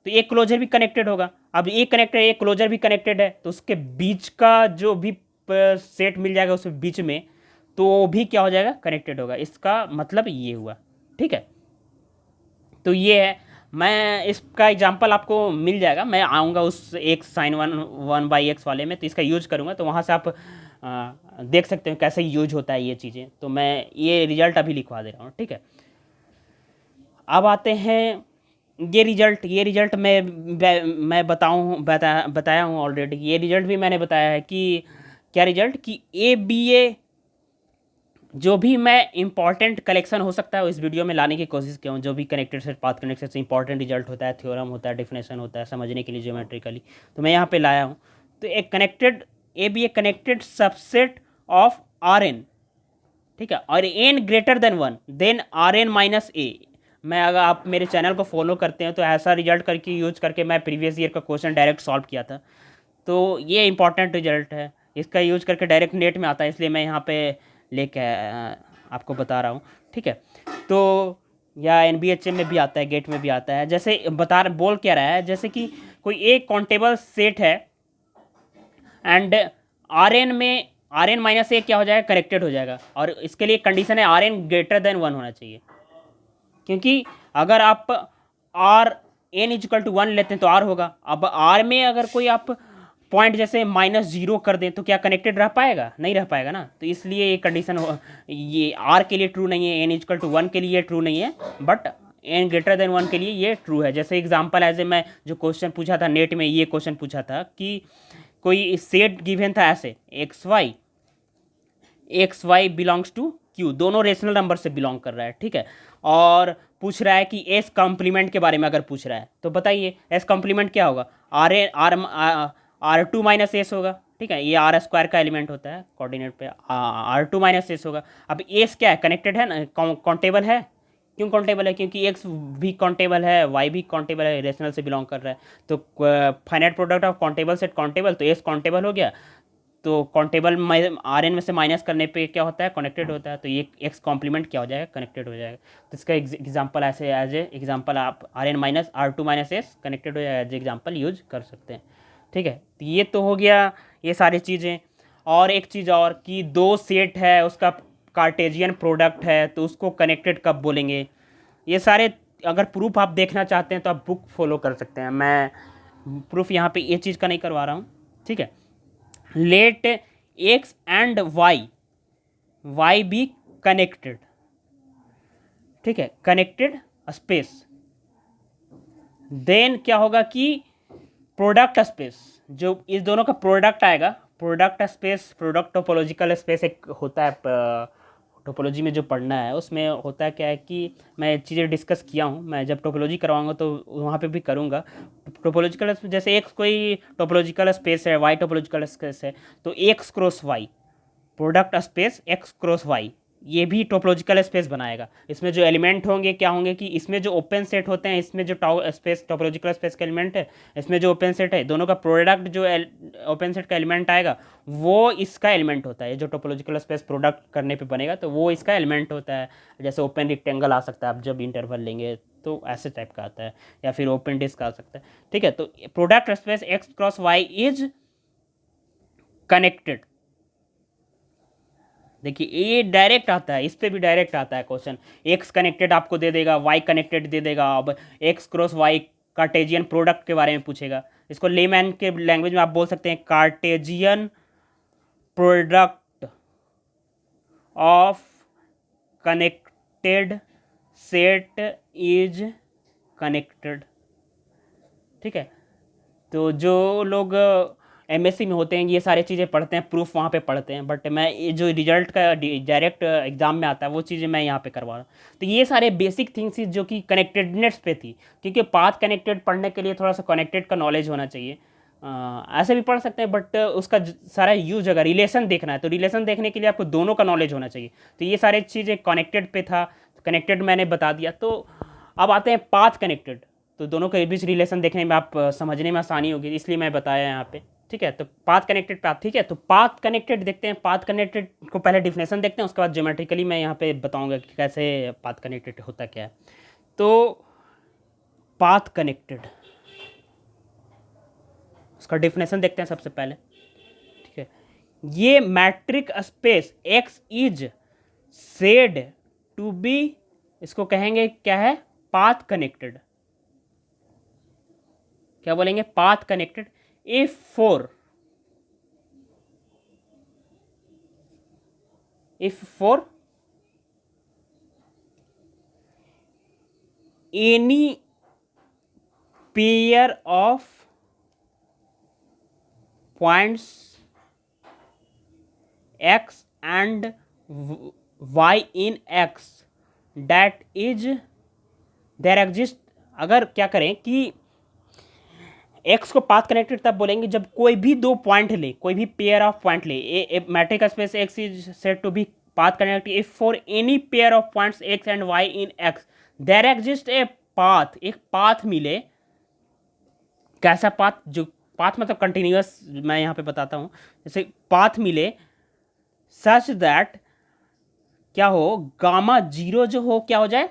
तो एक क्लोजर भी कनेक्टेड होगा। अब एक कनेक्टेड है, एक क्लोजर भी कनेक्टेड है, तो उसके बीच का जो भी सेट मिल जाएगा उसके बीच में, तो वो भी क्या हो जाएगा, कनेक्टेड होगा। इसका मतलब ये हुआ, ठीक है। तो ये है, मैं इसका एग्जांपल आपको मिल जाएगा, मैं आऊँगा उस एक साइन 1/x वाले में, तो इसका यूज करूँगा, तो वहाँ से आप देख सकते हो कैसे यूज होता है ये चीज़ें। तो मैं ये रिजल्ट अभी लिखवा दे रहा हूँ, ठीक है। अब आते हैं ये रिजल्ट मैं बताया हूँ ऑलरेडी। ये रिजल्ट भी मैंने बताया है कि क्या रिजल्ट, कि ए बी ए जो भी मैं इंपॉर्टेंट कलेक्शन हो सकता है इस वीडियो में लाने की कोशिश किया हूँ, जो भी कनेक्टेड सेट पाथ कनेक्टेड से इंपॉर्टेंट रिजल्ट होता है, थ्योरम होता है, डेफिनेशन होता है समझने के लिए ज्योमेट्रिकली, तो मैं यहाँ पे लाया हूँ। तो एक connected A B A connected subset of R N, ठीक है, और N greater than 1 then R N minus A. मैं, अगर आप मेरे चैनल को फॉलो करते हैं तो ऐसा रिजल्ट करके यूज करके मैं प्रीवियस ईयर का क्वेश्चन डायरेक्ट सॉल्व किया था। तो ये इंपॉर्टेंट रिजल्ट है, इसका यूज करके डायरेक्ट नेट में आता है, इसलिए मैं यहाँ पे लेके आपको बता रहा हूँ, ठीक है। तो या NBHM में भी आता है, गेट में भी आता है। जैसे बोल क्या रहा है, जैसे कि कोई एक काउंटेबल सेट है एंड आर एन माइनस ए क्या हो जाएगा, कनेक्टेड हो जाएगा, और इसके लिए कंडीशन है आर एन ग्रेटर देन 1 होना चाहिए, क्योंकि अगर आप आर एन इजकल टू 1 लेते हैं तो आर होगा। अब आर में अगर कोई आप पॉइंट जैसे -0 कर दें तो क्या कनेक्टेड रह पाएगा, नहीं रह पाएगा ना। तो इसलिए ये कंडीशन ये आर के लिए ट्रू नहीं है, एन इजकल टू 1 के लिए ट्रू नहीं है, बट एन ग्रेटर देन 1 के लिए ये ट्रू है। जैसे एग्जांपल एज ए मैं जो क्वेश्चन पूछा था नेट में, ये क्वेश्चन पूछा था कि कोई सेट गिवन था ऐसे X Y belongs to Q, दोनों रेशनल नंबर से बिलोंग कर रहा है, ठीक है, और पूछ रहा है कि एस कॉम्प्लीमेंट के बारे में अगर पूछ रहा है तो बताइए एस कॉम्प्लीमेंट क्या होगा, R2 माइनस एस होगा, ठीक है, ये आर स्क्वायर का एलिमेंट होता है कोऑर्डिनेट पे, R2 माइनस एस होगा। अब एस क्या है, कनेक्टेड है ना, काउंटेबल है। क्यों काउंटेबल है, क्योंकि एक्स भी काउंटेबल है, वाई भी काउंटेबल है, रेशनल से बिलोंग कर रहा है। तो finite product of countable set countable, तो एस काउंटेबल हो गया। तो काउंटेबल आर एन में से माइनस करने पे क्या होता है, कनेक्टेड होता है। तो ये एक्स कॉम्प्लीमेंट क्या हो जाएगा, कनेक्टेड हो जाएगा। तो इसका एग्जांपल ऐसे एज ए एग्जांपल आप R N minus R2 minus S connected हो जाएगा, एज एग्जांपल यूज कर सकते हैं। ठीक है, तो ये तो हो गया ये सारी चीज़ें। और एक चीज़ और कि दो सेट है, उसका कार्टेजियन प्रोडक्ट है, तो उसको कनेक्टेड कब बोलेंगे। ये सारे अगर प्रूफ आप देखना चाहते हैं तो आप बुक फॉलो कर सकते हैं। मैं प्रूफ यहाँ पे ये चीज़ का नहीं करवा रहा हूँ, ठीक है। Let X and Y be connected, ठीक है, कनेक्टेड स्पेस। देन क्या होगा कि प्रोडक्ट स्पेस, जो इस दोनों का प्रोडक्ट आएगा, product space, product topological space एक होता है टोपोलॉजी में जो पढ़ना है, उसमें होता है क्या है कि मैं चीज़ें डिस्कस किया हूँ, मैं जब टोपोलॉजी करवाऊंगा तो वहाँ पे भी करूँगा। टोपोलॉजिकल जैसे एक्स कोई टोपोलॉजिकल स्पेस है, वाई टोपोलॉजिकल स्पेस है, तो X cross Y, product space X cross Y, ये भी टोपोलॉजिकल स्पेस बनाएगा। इसमें जो एलिमेंट होंगे क्या होंगे कि इसमें जो ओपन सेट होते हैं, इसमें जो स्पेस टोपोलॉजिकल स्पेस का एलिमेंट है, इसमें जो ओपन सेट है, दोनों का प्रोडक्ट जो ओपन सेट का एलिमेंट आएगा वो इसका एलिमेंट होता है। जो टोपोलॉजिकल स्पेस प्रोडक्ट करने पे बनेगा तो वो इसका एलिमेंट होता है। जैसे ओपन रेक्टेंगल आ सकता है, आप जब इंटरवल लेंगे तो ऐसे टाइप का आता है, या फिर ओपन डिस्क आ सकता है, ठीक है। तो product space X cross Y is connected. देखिए ये डायरेक्ट आता है, इस पे भी डायरेक्ट आता है क्वेश्चन। एक्स कनेक्टेड आपको दे देगा, वाई कनेक्टेड दे देगा। अब X cross Y cartesian product के बारे में पूछेगा। इसको लेमैन के लैंग्वेज में आप बोल सकते हैं Cartesian product of connected set is connected, ठीक है। तो जो लोग एमएससी में होते हैं ये सारी चीज़ें पढ़ते हैं, प्रूफ वहाँ पे पढ़ते हैं, बट मैं ये जो रिजल्ट का डायरेक्ट एग्जाम में आता है वो चीज़ें मैं यहाँ पे करवा रहा हूँ। तो ये सारे बेसिक थिंग्स जो कि कनेक्टेडनेस पे थी, क्योंकि पाथ कनेक्टेड पढ़ने के लिए थोड़ा सा कनेक्टेड का नॉलेज होना चाहिए। ऐसे भी पढ़ सकते हैं, बट उसका सारा यूज अगर रिलेशन देखना है तो रिलेशन देखने के लिए आपको दोनों का नॉलेज होना चाहिए। तो ये सारी चीज़ें कनेक्टेड पे था, कनेक्टेड मैंने बता दिया। तो अब आते हैं पाथ कनेक्टेड। तो दोनों के बीच रिलेशन देखने में आप समझने में आसानी होगी, इसलिए मैं बताया यहाँ पे, ठीक है। तो पाथ कनेक्टेड पाथ, ठीक है। तो पाथ कनेक्टेड देखते हैं। पाथ कनेक्टेड को पहले डिफिनेशन देखते हैं, उसके बाद ज्योमेट्रिकली मैं यहाँ पे बताऊंगा कि कैसे पाथ कनेक्टेड होता क्या है। तो पाथ कनेक्टेड, उसका डिफिनेशन देखते हैं सबसे पहले, ठीक है। ये metric space X is said to be, इसको कहेंगे क्या है, पाथ कनेक्टेड। क्या बोलेंगे, path connected if for any pair of points x and y in x that is there exist। अगर क्या करें कि एक्स को पाथ कनेक्टेड तब बोलेंगे जब कोई भी दो पॉइंट ले, कोई भी पेयर ऑफ पॉइंट ले। Metric space X is said to be path connected if for any pair of points X and Y in X there exist a path, एक पाथ मिले। कैसा पाथ, जो पाथ मतलब continuous, मैं यहाँ पे बताता हूँ। जैसे पाथ मिले सच दैट क्या हो, गामा जीरो जो हो क्या हो जाए,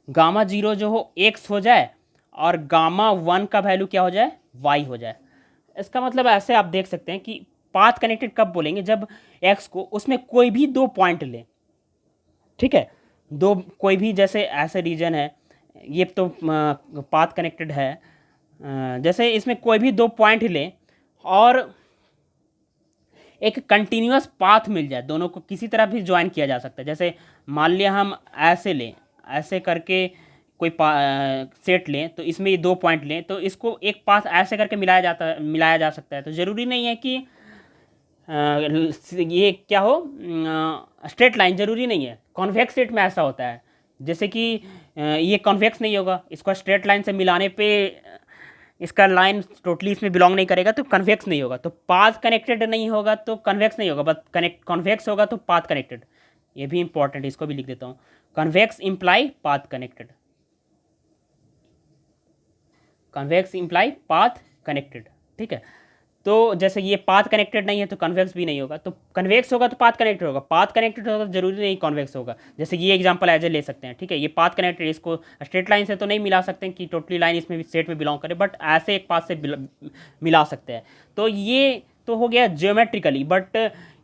गामा जीरो जो हो एक्स हो जाए और गामा वन का वैल्यू क्या हो जाए, वाई हो जाए। इसका मतलब ऐसे आप देख सकते हैं कि पाथ कनेक्टेड कब बोलेंगे, जब एक्स को उसमें कोई भी दो पॉइंट ले, ठीक है। दो कोई भी, जैसे ऐसे रीजन है, ये तो पाथ कनेक्टेड है। जैसे इसमें कोई भी दो पॉइंट ले और एक कंटिन्यूअस पाथ मिल जाए, दोनों को किसी तरह भी ज्वाइन किया जा सकता है। जैसे मान लिया हम ऐसे लें, ऐसे करके कोई सेट लें, तो इसमें ये दो पॉइंट लें, तो इसको एक पाथ ऐसे करके मिलाया जा सकता है। तो ज़रूरी नहीं है कि ये क्या हो, स्ट्रेट लाइन ज़रूरी नहीं है। कॉन्वेक्स सेट में ऐसा होता है, जैसे कि ये कॉन्वेक्स नहीं होगा, इसको स्ट्रेट लाइन से मिलाने पे इसका लाइन टोटली इसमें बिलोंग नहीं करेगा तो कन्वेक्स नहीं होगा, तो पाथ कनेक्टेड नहीं होगा तो कन्वेक्स नहीं होगा, बट कन्वेक्स होगा तो पाथ कनेक्टेड। ये भी इंपॉर्टेंट, इसको भी लिख देता हूँ, convex imply path connected, convex imply path connected. ठीक है, तो जैसे ये पाथ कनेक्टेड नहीं है तो कन्वेक्स भी नहीं होगा, तो कन्वेक्स होगा तो पाथ कनेक्टेड होगा, पाथ कनेक्टेड होगा तो जरूरी नहीं कॉन्वेक्स होगा। जैसे ये एग्जांपल एज ए ले सकते हैं, ठीक है, ये पाथ कनेक्टेड, इसको स्ट्रेट लाइन से तो नहीं मिला सकते हैं कि टोटली लाइन इसमें भी सेट में बिलोंग करे, बट ऐसे एक पाथ से मिला सकते हैं। तो ये तो हो गया ज्योमेट्रिकली, बट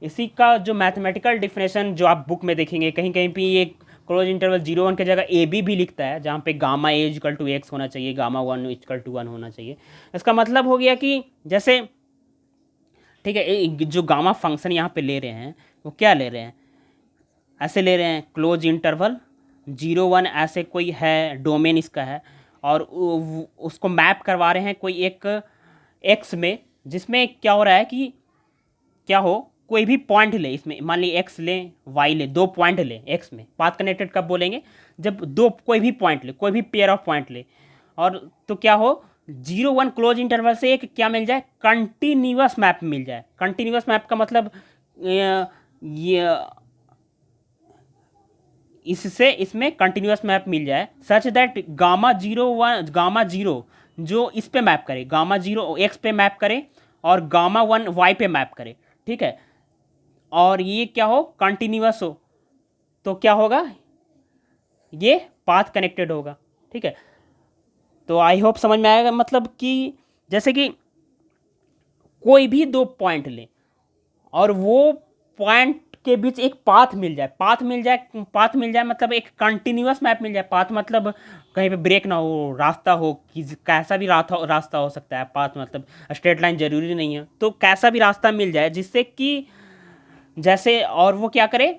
इसी का जो मैथमेटिकल डिफिनेशन जो आप बुक में देखेंगे, कहीं कहीं पे ये क्लोज इंटरवल 0 1 की जगह ए बी भी लिखता है, जहाँ पे gamma A equal to X होना चाहिए, गामा 1 इक्वल टू 1 होना चाहिए। इसका मतलब हो गया कि जैसे, ठीक है, जो गामा फंक्शन यहाँ पे ले रहे हैं वो क्या ले रहे हैं, ऐसे ले रहे हैं क्लोज इंटरवल 0 1 ऐसे कोई है डोमेन इसका है, और उसको मैप करवा रहे हैं कोई एक एक्स में, जिसमें क्या हो रहा है कि क्या हो, कोई भी पॉइंट ले इसमें, मान ली एक्स ले वाई ले, 2 पॉइंट ले एक्स में, पाथ कनेक्टेड कब बोलेंगे, जब दो कोई भी पॉइंट ले, कोई भी पेयर ऑफ पॉइंट ले, और तो क्या हो 0 1 क्लोज इंटरवल से एक क्या मिल जाए, कंटिन्यूअस मैप मिल जाए। कंटिन्यूअस मैप का मतलब ये इससे इसमें कंटिन्यूअस मैप मिल जाए, सच दैट गामा 0 1 गामा 0 जो इस पे मैप करे, गामा 0 एक्स पे मैप करे और गामा 1 वाई पे मैप करे। ठीक है, और ये क्या हो कंटिन्यूअस हो, तो क्या होगा, ये पाथ कनेक्टेड होगा। ठीक है, तो आई होप समझ में आएगा, मतलब कि जैसे कि कोई भी 2 पॉइंट ले और वो पॉइंट के बीच एक पाथ मिल जाए, पाथ मिल जाए, पाथ मिल जाए मतलब एक कंटिन्यूअस मैप मिल जाए। पाथ मतलब कहीं पे ब्रेक ना हो, रास्ता हो, कि कैसा भी रास्ता हो सकता है, पाथ मतलब स्ट्रेट लाइन जरूरी नहीं है, तो कैसा भी रास्ता मिल जाए जिससे कि जैसे, और वो क्या करे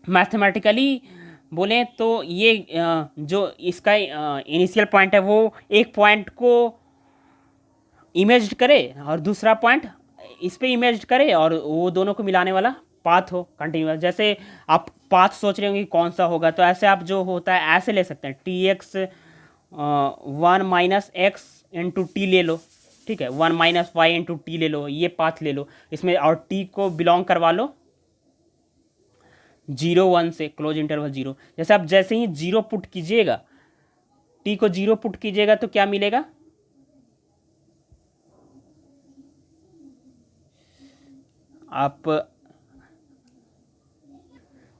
मैथमेटिकली बोलें तो ये जो इसका इनिशियल पॉइंट है वो एक पॉइंट को इमेज करे और दूसरा पॉइंट इस पे इमेज करे, और वो दोनों को मिलाने वाला पाथ हो कंटिन्यूअस। जैसे आप पाथ सोच रहे होंगे कि कौन सा होगा, तो ऐसे आप जो होता है ऐसे ले सकते हैं, T x 1 minus x into T ले लो, ठीक है, 1 माइनस वाई इंटू टी ले लो, ये पाथ ले लो इसमें, और टी को बिलोंग करवा लो 0 1 से, क्लोज इंटरवल 0। जैसे आप जैसे ही 0 पुट कीजिएगा, टी को 0 पुट कीजिएगा तो क्या मिलेगा, आप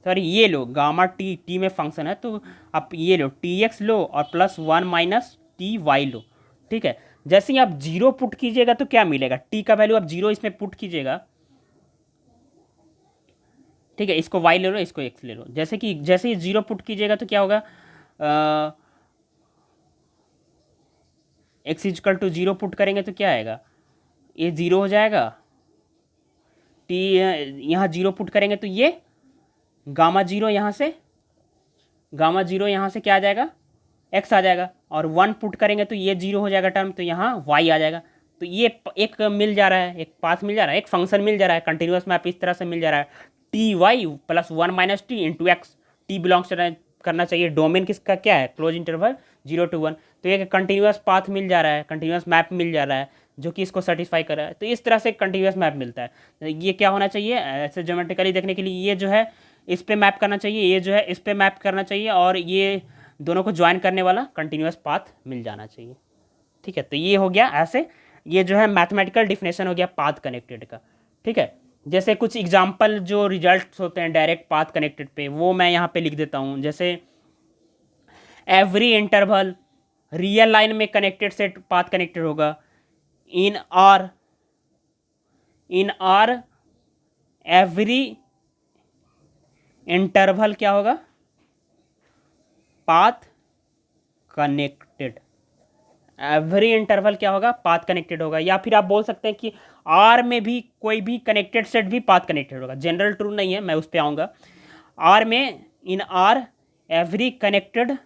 सॉरी ये लो गामा टी, टी में फंक्शन है तो आप ये लो टी एक्स लो और प्लस 1 माइनस टी वाई लो। ठीक है, जैसे ही आप 0 पुट कीजिएगा तो क्या मिलेगा, टी का वैल्यू आप 0 इसमें पुट कीजिएगा, ठीक है, इसको वाई ले लो, इसको एक्स ले लो, जैसे ही 0 पुट कीजिएगा तो क्या होगा, एक्स इजकल टू 0 पुट करेंगे तो क्या आएगा, ये 0 हो जाएगा, टी यहाँ 0 पुट करेंगे तो ये गामा 0 यहाँ से, गामा 0 यहाँ से क्या आ जाएगा, एक्स आ जाएगा, और 1 पुट करेंगे तो ये 0 हो जाएगा टर्म, तो यहाँ वाई आ जाएगा। तो ये एक मिल जा रहा है, एक पाथ मिल जा रहा है, एक फंक्शन मिल जा रहा है, कंटिन्यूअस मैप इस तरह से मिल जा रहा है, T Y plus 1 minus T into X, T belongs करना चाहिए, डोमेन किसका क्या है, क्लोज इंटरवल 0 to 1, तो एक कंटिन्यूअस पाथ मिल जा रहा है, कंटिन्यूअस मैप मिल जा रहा है जो कि इसको सेटिस्फाई कर रहा है। तो इस तरह से कंटिन्यूअस मैप मिलता है। ये क्या होना चाहिए, ऐसे ज्योमेट्रिकली देखने के लिए ये जो है इस पे मैप करना चाहिए, ये जो है इस पे मैप करना चाहिए, और ये दोनों को ज्वाइन करने वाला कंटिन्यूअस पाथ मिल जाना चाहिए। ठीक है, तो ये हो गया ऐसे, ये जो है मैथमेटिकल डिफिनेशन हो गया पाथ कनेक्टेड का। ठीक है, जैसे कुछ एग्जांपल जो रिजल्ट्स होते हैं डायरेक्ट पाथ कनेक्टेड पे, वो मैं यहाँ पे लिख देता हूँ। जैसे एवरी इंटरवल रियल लाइन में कनेक्टेड सेट पाथ कनेक्टेड होगा, इन आर एवरी इंटरवल क्या होगा, पाथ कनेक्टेड, एवरी इंटरवल क्या होगा, पाथ कनेक्टेड होगा। या फिर आप बोल सकते हैं कि आर में भी कोई भी कनेक्टेड सेट भी पाथ कनेक्टेड होगा, जनरल ट्रू नहीं है, मैं उस पर आऊँगा। आर में इन are every connected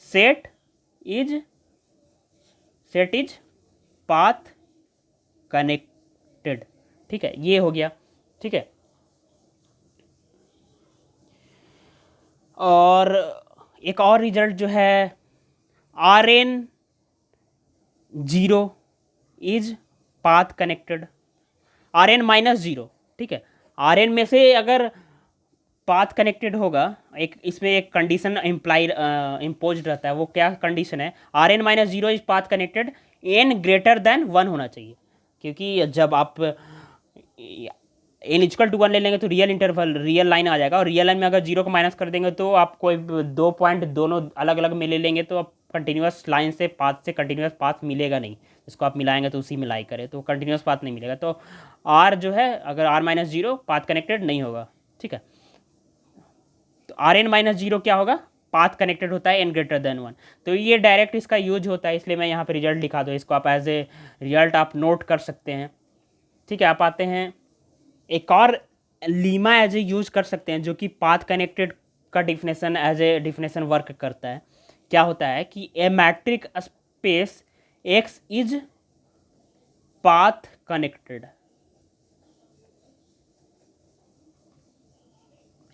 set is path connected. ठीक है, ये हो गया। ठीक है, और एक और रिजल्ट जो है R N zero is path connected, R N minus zero, ठीक है। आर एन में से अगर पाथ कनेक्टेड होगा, एक इसमें एक कंडीशन इम्पोज रहता है, वो क्या कंडीशन है, R N minus zero is path connected, N greater than one होना चाहिए, क्योंकि जब आप एन इक्वल टू वन ले लेंगे तो रियल इंटरवल रियल लाइन आ जाएगा, और रियल लाइन में अगर जीरो को माइनस कर देंगे तो आप कोई दो पॉइंट दोनों अलग अलग में ले लेंगे तो आप कंटिन्यूस लाइन से पाथ से कंटिन्यूस पाथ मिलेगा नहीं, इसको आप मिलाएंगे तो उसी मिलाई करें तो कंटिन्यूस पाथ नहीं मिलेगा। तो आर जो है अगर R minus zero path connected नहीं होगा, ठीक है। तो आर एन माइनस जीरो क्या होगा, पाथ कनेक्टेड होता है एन ग्रेटर देन वन। तो ये डायरेक्ट इसका यूज होता है, इसलिए मैं यहाँ पे रिजल्ट लिखा दूँ, इसको आप एज ए रिजल्ट आप नोट कर सकते हैं, ठीक है। आप आते हैं एक और लीमा एज ए यूज कर सकते हैं, जो कि पाथ कनेक्टेड का definition as a definition work करता है। क्या होता है कि a metric space X is path connected,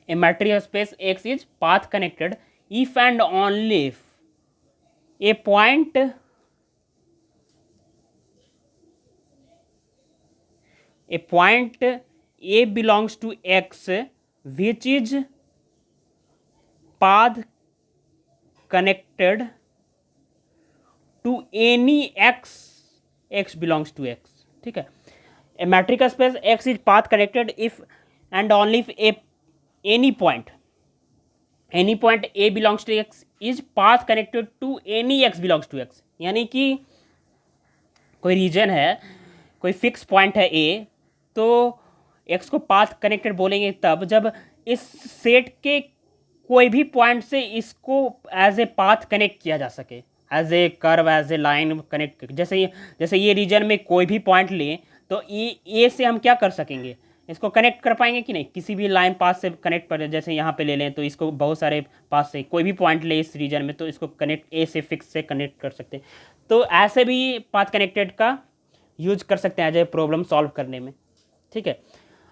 a material space X is path connected if and only if a point A belongs to X which is path connected to any X belongs to X, ठीक है। A metric space X is path connected if and only if any point A belongs to X is path connected to any X belongs to X, यानी कि कोई reason है, कोई fix point है A, तो X को path connected बोलेंगे तब जब इस सेट के कोई भी पॉइंट से इसको एज ए पाथ कनेक्ट किया जा सके, as a curve as a line connect. जैसे ये रीजन में कोई भी पॉइंट लें तो ए से हम क्या कर सकेंगे, इसको कनेक्ट कर पाएंगे कि नहीं, किसी भी लाइन पास से कनेक्ट कर, जैसे यहाँ पे ले लें तो इसको बहुत सारे पास से कोई भी पॉइंट ले इस रीजन में तो इसको कनेक्ट ए से फिक्स से कनेक्ट कर सकते हैं। तो ऐसे भी पाथ कनेक्टेड का यूज कर सकते हैं एज ए प्रॉब्लम सॉल्व करने में, ठीक है।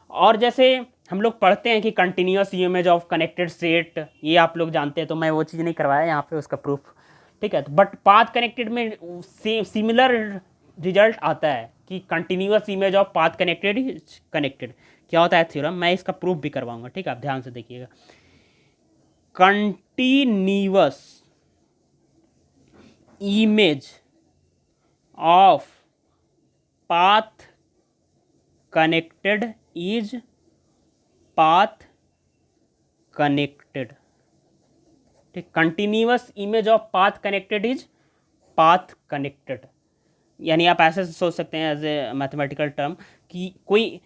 और जैसे हम लोग पढ़ते हैं कि continuous image of connected set, ये आप लोग जानते हैं, तो मैं वो चीज़ नहीं करवाया यहाँ पे उसका प्रूफ, ठीक है। बट पाथ कनेक्टेड में सिमिलर रिजल्ट आता है कि continuous image of path connected is connected. क्या होता है थ्योरम, मैं इसका प्रूफ भी करवाऊंगा, ठीक है, आप ध्यान से देखिएगा। Continuous image of path connected is path connected, ठीक। Continuous image of path connected is path connected, यानी आप ऐसे सोच सकते हैं एज ए मैथमेटिकल टर्म कि कोई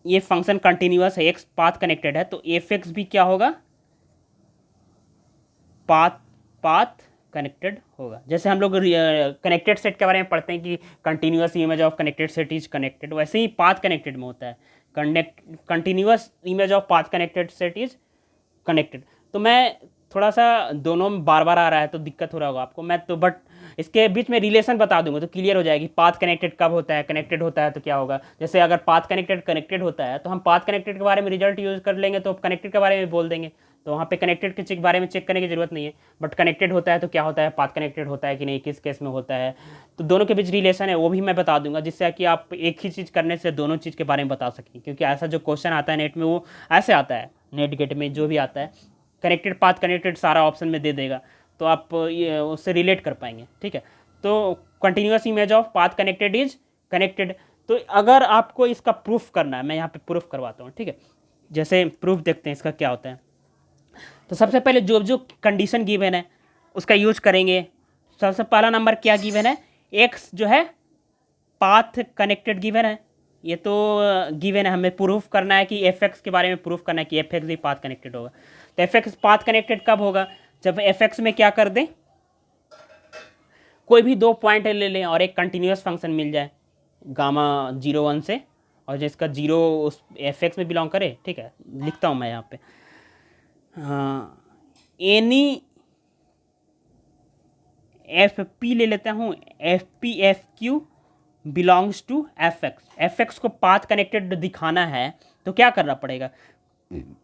ये फंक्शन कंटिन्यूस है, एक्स पाथ कनेक्टेड है, तो एफ एक्स भी क्या होगा, पाथ कनेक्टेड होगा। जैसे हम लोग कनेक्टेड सेट के बारे में पढ़ते हैं कि continuous image of connected set is connected, वैसे ही पाथ कनेक्टेड में होता है, continuous image of path connected set is connected. तो मैं थोड़ा सा दोनों में बार बार आ रहा है तो दिक्कत हो रहा होगा आपको, मैं तो बट इसके बीच में रिलेशन बता दूंगा तो क्लियर हो जाएगी। पाथ कनेक्टेड कब होता है, कनेक्टेड होता है तो क्या होगा। जैसे अगर पाथ कनेक्टेड होता है तो हम पाथ कनेक्टेड के बारे में रिजल्ट यूज कर लेंगे तो कनेक्टेड के बारे में बोल देंगे, तो वहाँ पे कनेक्टेड के बारे में चेक करने की जरूरत नहीं है। बट कनेक्टेड होता है तो क्या होता है, पाथ कनेक्टेड होता है कि नहीं, किस केस में होता है, तो दोनों के बीच रिलेशन है वो भी मैं बता दूंगा, जिससे कि आप एक ही चीज़ करने से दोनों चीज़ के बारे में बता सकें। क्योंकि ऐसा जो क्वेश्चन आता है नेट में वो ऐसे आता है, नेट गेट में जो भी आता है कनेक्टेड पाथ कनेक्टेड सारा ऑप्शन में दे देगा, तो आप ये उससे रिलेट कर पाएंगे, ठीक है। तो continuous image of path connected is connected. तो अगर आपको इसका प्रूफ करना है, मैं यहाँ पे प्रूफ करवाता हूँ, ठीक है। जैसे प्रूफ देखते हैं इसका क्या होता है। तो सबसे पहले जो जो कंडीशन गिवन है उसका यूज करेंगे। सबसे पहला नंबर क्या गिवन है, एक्स जो है पाथ कनेक्टेड गिवन है, ये तो गिवन है, हमें प्रूफ करना है कि एफ एक्स के बारे में प्रूफ करना है कि एफ एक्स भी पाथ कनेक्टेड होगा। तो एफ एक्स पाथ कनेक्टेड कब होगा, जब एफ एक्स में क्या कर दें, कोई भी दो पॉइंट ले लें और एक कंटिन्यूस फंक्शन मिल जाए गामा 0 1 से, और जिसका 0 उस एफ एक्स में बिलोंग करे, ठीक है। लिखता हूँ मैं यहाँ पे, एनी एफ पी ले लेता हूँ, F P F Q belongs to F X. F X को पाथ कनेक्टेड दिखाना है तो क्या करना पड़ेगा,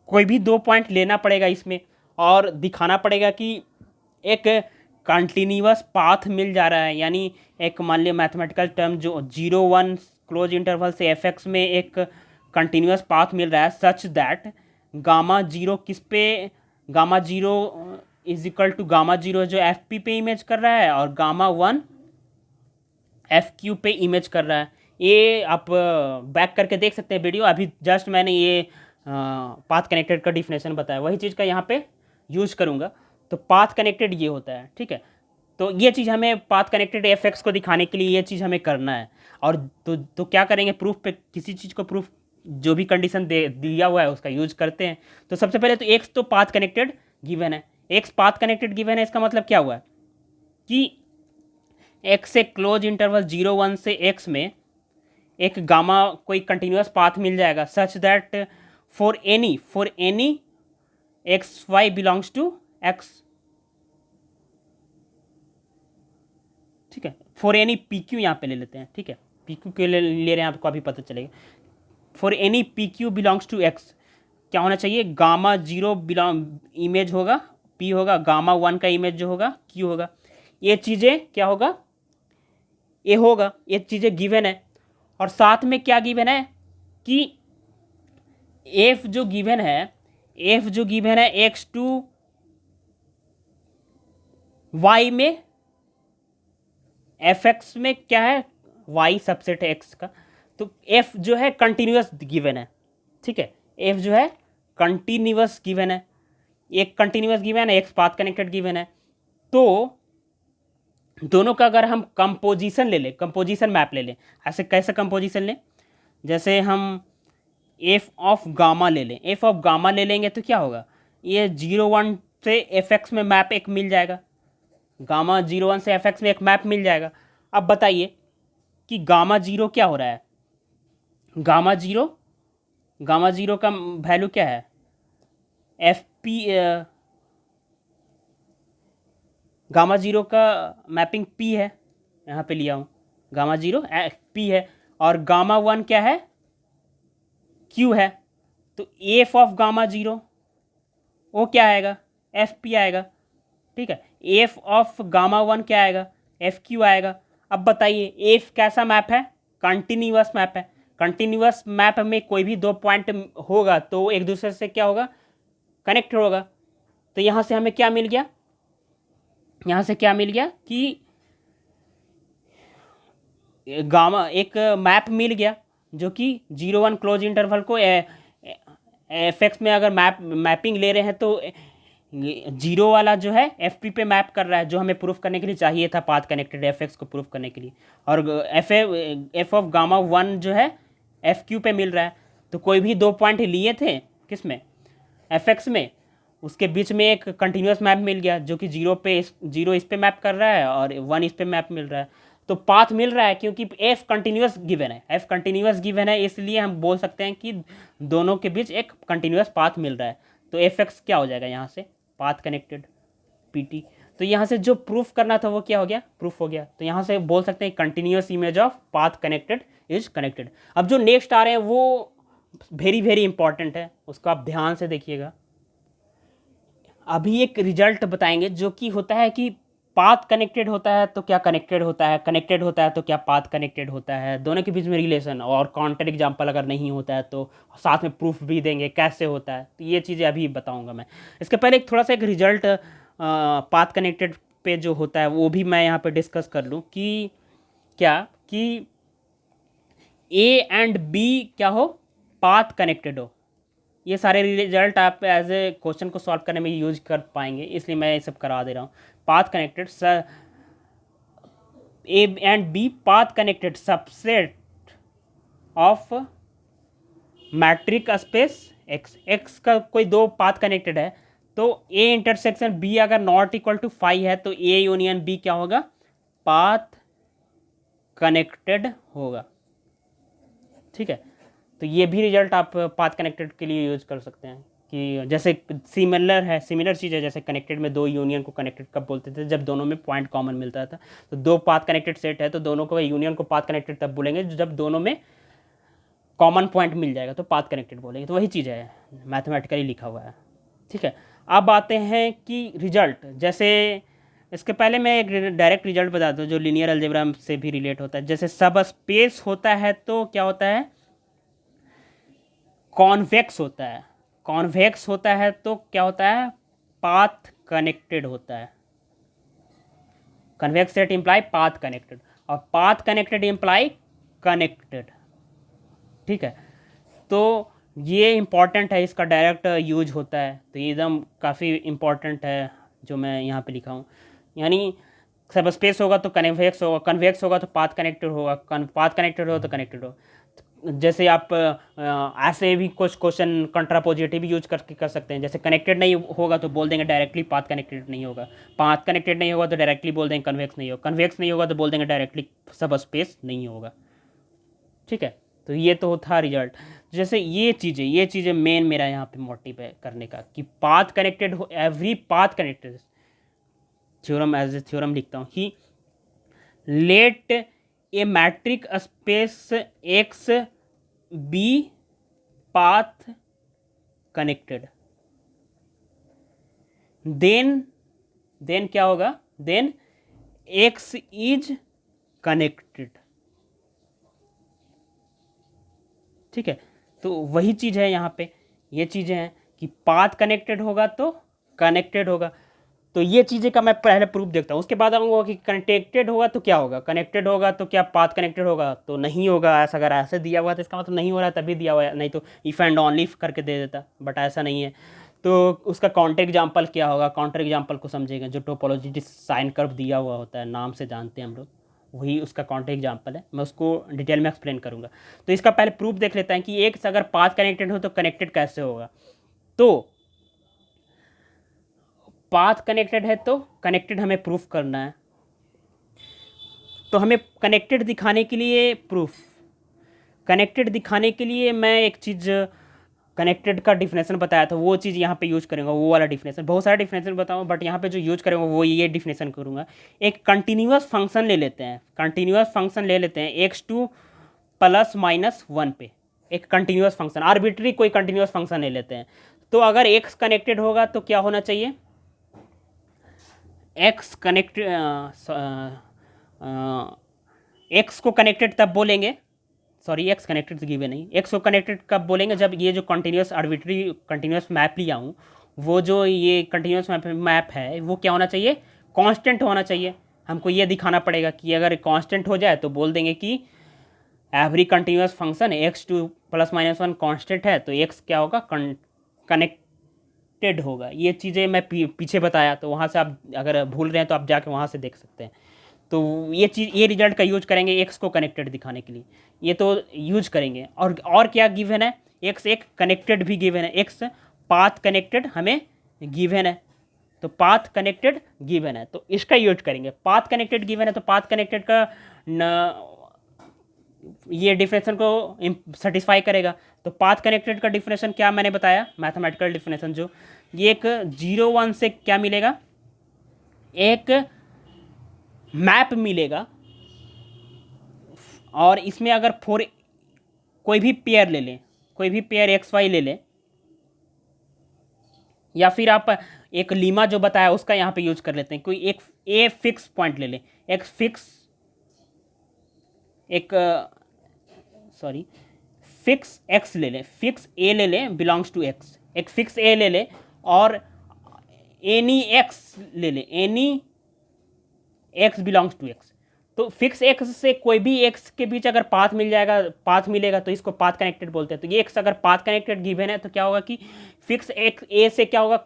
कोई भी दो पॉइंट लेना पड़ेगा इसमें और दिखाना पड़ेगा कि एक कंटिन्यूअस पाथ मिल जा रहा है, यानी एक मान लिया मैथमेटिकल टर्म जो 0 1 क्लोज इंटरवल से एफ एक्स में एक कंटिन्यूअस पाथ मिल रहा है, सच दैट गामा जीरो किस पे, gamma zero is equal to gamma zero जो एफ पी पे इमेज कर रहा है और गामा वन एफ क्यू पे इमेज कर रहा है। ये आप बैक करके देख सकते हैं वीडियो, अभी जस्ट मैंने ये पाथ कनेक्टेड का डिफिनेशन बताया, वही चीज़ का यहाँ पे यूज करूँगा। तो पाथ कनेक्टेड ये होता है, ठीक है। तो ये चीज़ हमें पाथ कनेक्टेड एफ एक्स को दिखाने के लिए ये चीज़ हमें करना है। और तो क्या करेंगे, प्रूफ पे किसी चीज़ को प्रूफ जो भी कंडीशन दिया हुआ है उसका यूज करते हैं। तो सबसे पहले तो एक्स तो पाथ कनेक्टेड गिवन है, एक्स पाथ कनेक्टेड गिवन है, इसका मतलब क्या हुआ कि एक्स से क्लोज इंटरवल 0 1 से एक्स में एक गामा कोई कंटिन्यूअस पाथ मिल जाएगा, such that for any X Y belongs to X, ठीक है। फॉर एनी पी क्यू यहाँ पे ले लेते हैं, ठीक है, पी क्यू के ले रहे हैं, आपको अभी पता चलेगा। For any P Q belongs to X क्या होना चाहिए, गामा जीरो बिलोंग इमेज होगा पी होगा, गामा वन का इमेज जो होगा क्यू होगा। ये चीज़ें क्या होगा, ये होगा, ये चीज़ें गिवन है। और साथ में क्या गिवन है कि एफ जो गिवन है एक्स टू वाई में एफ एक्स में क्या है, वाई सबसेट है एक्स का। तो एफ जो है कंटिन्यूअस गिवन है, ठीक है, एफ जो है कंटिन्यूअस गिवन है, एक कंटिन्यूअस गिवन है, एक पाथ कनेक्टेड गिवन है। तो दोनों का अगर हम कंपोजिशन ले लें, कंपोजिशन मैप ले लें, ऐसे कैसे कंपोजिशन लें, जैसे हम एफ ऑफ गामा ले लें, एफ ऑफ गामा ले लेंगे तो क्या होगा, ये 0 1 से एफ एक्स में मैप एक मिल जाएगा, गामा 0 1 से एफ एक्स में एक मैप मिल जाएगा। अब बताइए कि गामा जीरो क्या हो रहा है, गामा जीरो का वैल्यू क्या है, एफ पी, गामा जीरो का मैपिंग पी है, यहाँ पे लिया हूँ, गामा जीरो एफ पी है, और गामा वन क्या है, क्यू है। तो एफ ऑफ गामा जीरो वो क्या आएगा, एफ पी आएगा, ठीक है। एफ ऑफ गामा वन क्या आएगा, एफ क्यू आएगा। अब बताइए एफ कैसा मैप है, कंटिन्यूअस मैप है। कंटिन्यूअस मैप में कोई भी दो पॉइंट होगा तो एक दूसरे से क्या होगा, कनेक्ट होगा। तो यहाँ से हमें क्या मिल गया, यहाँ से क्या मिल गया कि गामा एक मैप मिल गया जो कि 0 1 क्लोज इंटरवल को एफ एक्स में अगर मैपिंग ले रहे हैं तो जीरो वाला जो है एफ पी पे मैप कर रहा है, जो हमें प्रूफ करने के लिए चाहिए था पाथ कनेक्टेड एफ एक्स को प्रूफ करने के लिए। और एफ ऑफ गामा वन जो है एफ क्यू पे मिल रहा है। तो कोई भी दो पॉइंट लिए थे किस में, एफ एक्स में, उसके बीच में एक कंटिन्यूअस मैप मिल गया जो कि जीरो इस पे मैप कर रहा है और वन इस पे मैप मिल रहा है। तो पाथ मिल रहा है क्योंकि एफ कंटिन्यूअस गिवन है, एफ कंटिन्यूअस गिवन है, इसलिए हम बोल सकते हैं कि दोनों के बीच एक कंटिन्यूअस पाथ मिल रहा है। तो एफ एक्स क्या हो जाएगा यहाँ से, पाथ कनेक्टेड पी टी। तो यहाँ से जो प्रूफ करना था वो क्या हो गया, प्रूफ हो गया। तो यहाँ से बोल सकते हैं continuous image of path connected is connected. अब जो नेक्स्ट आ रहे हैं वो वेरी वेरी इंपॉर्टेंट है, उसको आप ध्यान से देखिएगा। अभी एक रिजल्ट बताएंगे जो कि होता है कि पाथ कनेक्टेड होता है तो क्या कनेक्टेड होता है, कनेक्टेड होता है तो क्या पाथ कनेक्टेड होता है, दोनों के बीच में रिलेशन, और काउंटर एग्जाम्पल अगर नहीं होता है तो साथ में प्रूफ भी देंगे कैसे होता है। तो ये चीज़ें अभी बताऊंगा मैं। इसके पहले एक थोड़ा सा एक रिजल्ट पाथ कनेक्टेड पे जो होता है वो भी मैं यहाँ पे डिस्कस कर लूँ कि क्या कि ए एंड बी क्या हो, पाथ कनेक्टेड हो। ये सारे रिजल्ट आप एज ए क्वेश्चन को सॉल्व करने में यूज कर पाएंगे, इसलिए मैं ये सब करा दे रहा हूँ। Path connected A and B path connected subset of metric space X, X का कोई दो पाथ कनेक्टेड है तो ए इंटरसेक्शन बी अगर नॉट इक्वल टू 5 है तो ए यूनियन बी क्या होगा, पाथ कनेक्टेड होगा, ठीक है। तो ये भी रिजल्ट आप पाथ कनेक्टेड के लिए यूज कर सकते हैं कि जैसे सिमिलर चीज़ है, जैसे कनेक्टेड में दो यूनियन को कनेक्टेड कब बोलते थे, जब दोनों में पॉइंट कॉमन मिलता था। तो दो पाथ कनेक्टेड सेट है तो दोनों को यूनियन को पाथ कनेक्टेड तब बोलेंगे जब दोनों में कॉमन पॉइंट मिल जाएगा तो पाथ कनेक्टेड बोलेंगे। तो वही चीज़ है, मैथमेटिकली लिखा हुआ है, ठीक है। अब आते हैं कि रिजल्ट, जैसे इसके पहले मैं एक डायरेक्ट रिजल्ट बता दूँ जो लीनियर अलजेब्रा से भी रिलेट होता है। जैसे सब स्पेस होता है तो क्या होता है, कॉन्वेक्स होता है। कॉन्वेक्स होता है तो क्या होता है, पाथ कनेक्टेड होता है। Convex set imply path connected, और पाथ कनेक्टेड इम्प्लाई कनेक्टेड। ठीक है, तो ये इम्पॉर्टेंट है, इसका डायरेक्ट यूज होता है, तो ये एकदम काफ़ी इम्पॉर्टेंट है जो मैं यहाँ पे लिखा हूँ। यानी सब स्पेस होगा तो कन्वेक्स होगा, कन्वेक्स होगा तो पाथ कनेक्टेड होगा, पाथ कनेक्टेड होगा तो कनेक्टेड होगा। जैसे आप ऐसे भी कुछ क्वेश्चन कंट्रापोजिटिव यूज करके कर सकते हैं। जैसे कनेक्टेड नहीं होगा तो बोल देंगे डायरेक्टली पाथ कनेक्टेड नहीं होगा, पाथ कनेक्टेड नहीं होगा तो डायरेक्टली बोल देंगे कन्वेक्स नहीं होगा, कन्वेक्स नहीं होगा तो बोल देंगे डायरेक्टली सब स्पेस नहीं होगा। ठीक है, तो ये तो था रिजल्ट। जैसे ये चीज़ें मेन मेरा यहाँ पे मोटिव है करने का कि पाथ कनेक्टेड हो, every path connected. Theorem as a theorem लिखता हूँ कि let a metric space X be path connected, then क्या होगा, देन एक्स इज कनेक्टेड। ठीक है, तो वही चीज़ है यहाँ पे, ये चीज़ें हैं कि पाथ कनेक्टेड होगा तो कनेक्टेड होगा। तो ये चीज़ें का मैं पहले प्रूफ देखता हूँ, उसके बाद आऊँगा कि कनेक्टेड होगा तो क्या होगा, कनेक्टेड होगा तो क्या पाथ कनेक्टेड होगा, तो नहीं होगा। ऐसा अगर ऐसे दिया हुआ तो इसका मतलब नहीं हो रहा है, तभी दिया हुआ है, नहीं तो इफ़ एंड ऑनली करके दे देता, बट ऐसा नहीं है। तो उसका काउंटर एग्जाम्पल क्या होगा, काउंटर एग्जाम्पल को समझेगा, जो टोपोलॉजी साइन कर्व दिया हुआ होता है, नाम से जानते हैं हम लोग, वही उसका काउंटर एग्जाम्पल है। मैं उसको डिटेल में एक्सप्लेन करूँगा। तो इसका पहले प्रूफ देख लेते हैं कि एक से अगर पाथ कनेक्टेड हो तो कनेक्टेड कैसे होगा। तो पाथ कनेक्टेड है तो कनेक्टेड हमें प्रूफ करना है। तो हमें कनेक्टेड दिखाने के लिए कनेक्टेड दिखाने के लिए मैं एक चीज़ कनेक्टेड का डिफिनेशन बताया था, वो चीज़ यहाँ पे यूज करूँगा, वो वाला डिफिनेशन। बहुत सारे डिफिनेशन बताऊँ बट यहाँ पे जो यूज करूँगा वो ये डिफिनेशन करूँगा। एक कंटिन्यूस फंक्शन ले लेते हैं, कंटिन्यूस फंक्शन ले लेते हैं x2 + -1 पे, एक कंटिन्यूस फंक्शन, आर्बिट्री कोई कंटिन्यूस फंक्शन ले लेते हैं। तो अगर x कनेक्टेड होगा तो क्या होना चाहिए, x कनेक्टेड, x को कनेक्टेड तब बोलेंगे, सॉरी एक्स कनेक्टेड तो गिवन नहीं, एक्स को कनेक्टेड कब बोलेंगे, जब ये जो कंटिन्यूस आर्बिट्री कंटिन्यूस मैप लिया हूँ, वो जो ये कंटिन्यूस मैप है वो क्या होना चाहिए, कांस्टेंट होना चाहिए। हमको ये दिखाना पड़ेगा कि अगर कांस्टेंट हो जाए तो बोल देंगे कि every continuous function x2 + -1 constant है, तो x क्या होगा, कनेक्टेड होगा। ये चीज़ें मैं पीछे बताया, तो वहाँ से आप अगर भूल रहे हैं तो आप जाके वहाँ से देख सकते हैं। तो ये चीज़, ये रिजल्ट का यूज करेंगे एक्स को कनेक्टेड दिखाने के लिए, ये तो यूज करेंगे। और क्या गिवन है, एक्स एक कनेक्टेड भी गिवन है, एक्स पाथ कनेक्टेड हमें गिवन है, तो पाथ कनेक्टेड गिवन है, तो इसका यूज करेंगे। पाथ कनेक्टेड गिवन है तो पाथ कनेक्टेड का ये डिफिनेशन को सेटिस्फाई करेगा। तो पाथ कनेक्टेड का डिफिनेशन क्या मैंने बताया, मैथमेटिकल डिफिनेशन, जो ये एक 0 1 से क्या मिलेगा, एक मैप मिलेगा, और इसमें अगर कोई भी पेयर ले लें, कोई भी पेयर एक्स वाई ले लें, या फिर आप एक लीमा जो बताया उसका यहाँ पे यूज कर लेते हैं, कोई एक ए फिक्स पॉइंट ले लें, एक फिक्स फिक्स एक्स ले लें, फिक्स ए ले लें बिलोंग्स टू एक्स, एक फिक्स ए ले लें, और एनी एक्स ले लें, any X belongs to X. तो फिक्स एक्स से कोई भी एक्स के बीच अगर पाथ मिल जाएगा, पाथ मिलेगा, तो इसको पाथ कनेक्टेड बोलते हैं। तो ये एक्स अगर पाथ कनेक्टेड गिवन है तो क्या होगा कि फिक्स एक्स ए से क्या होगा,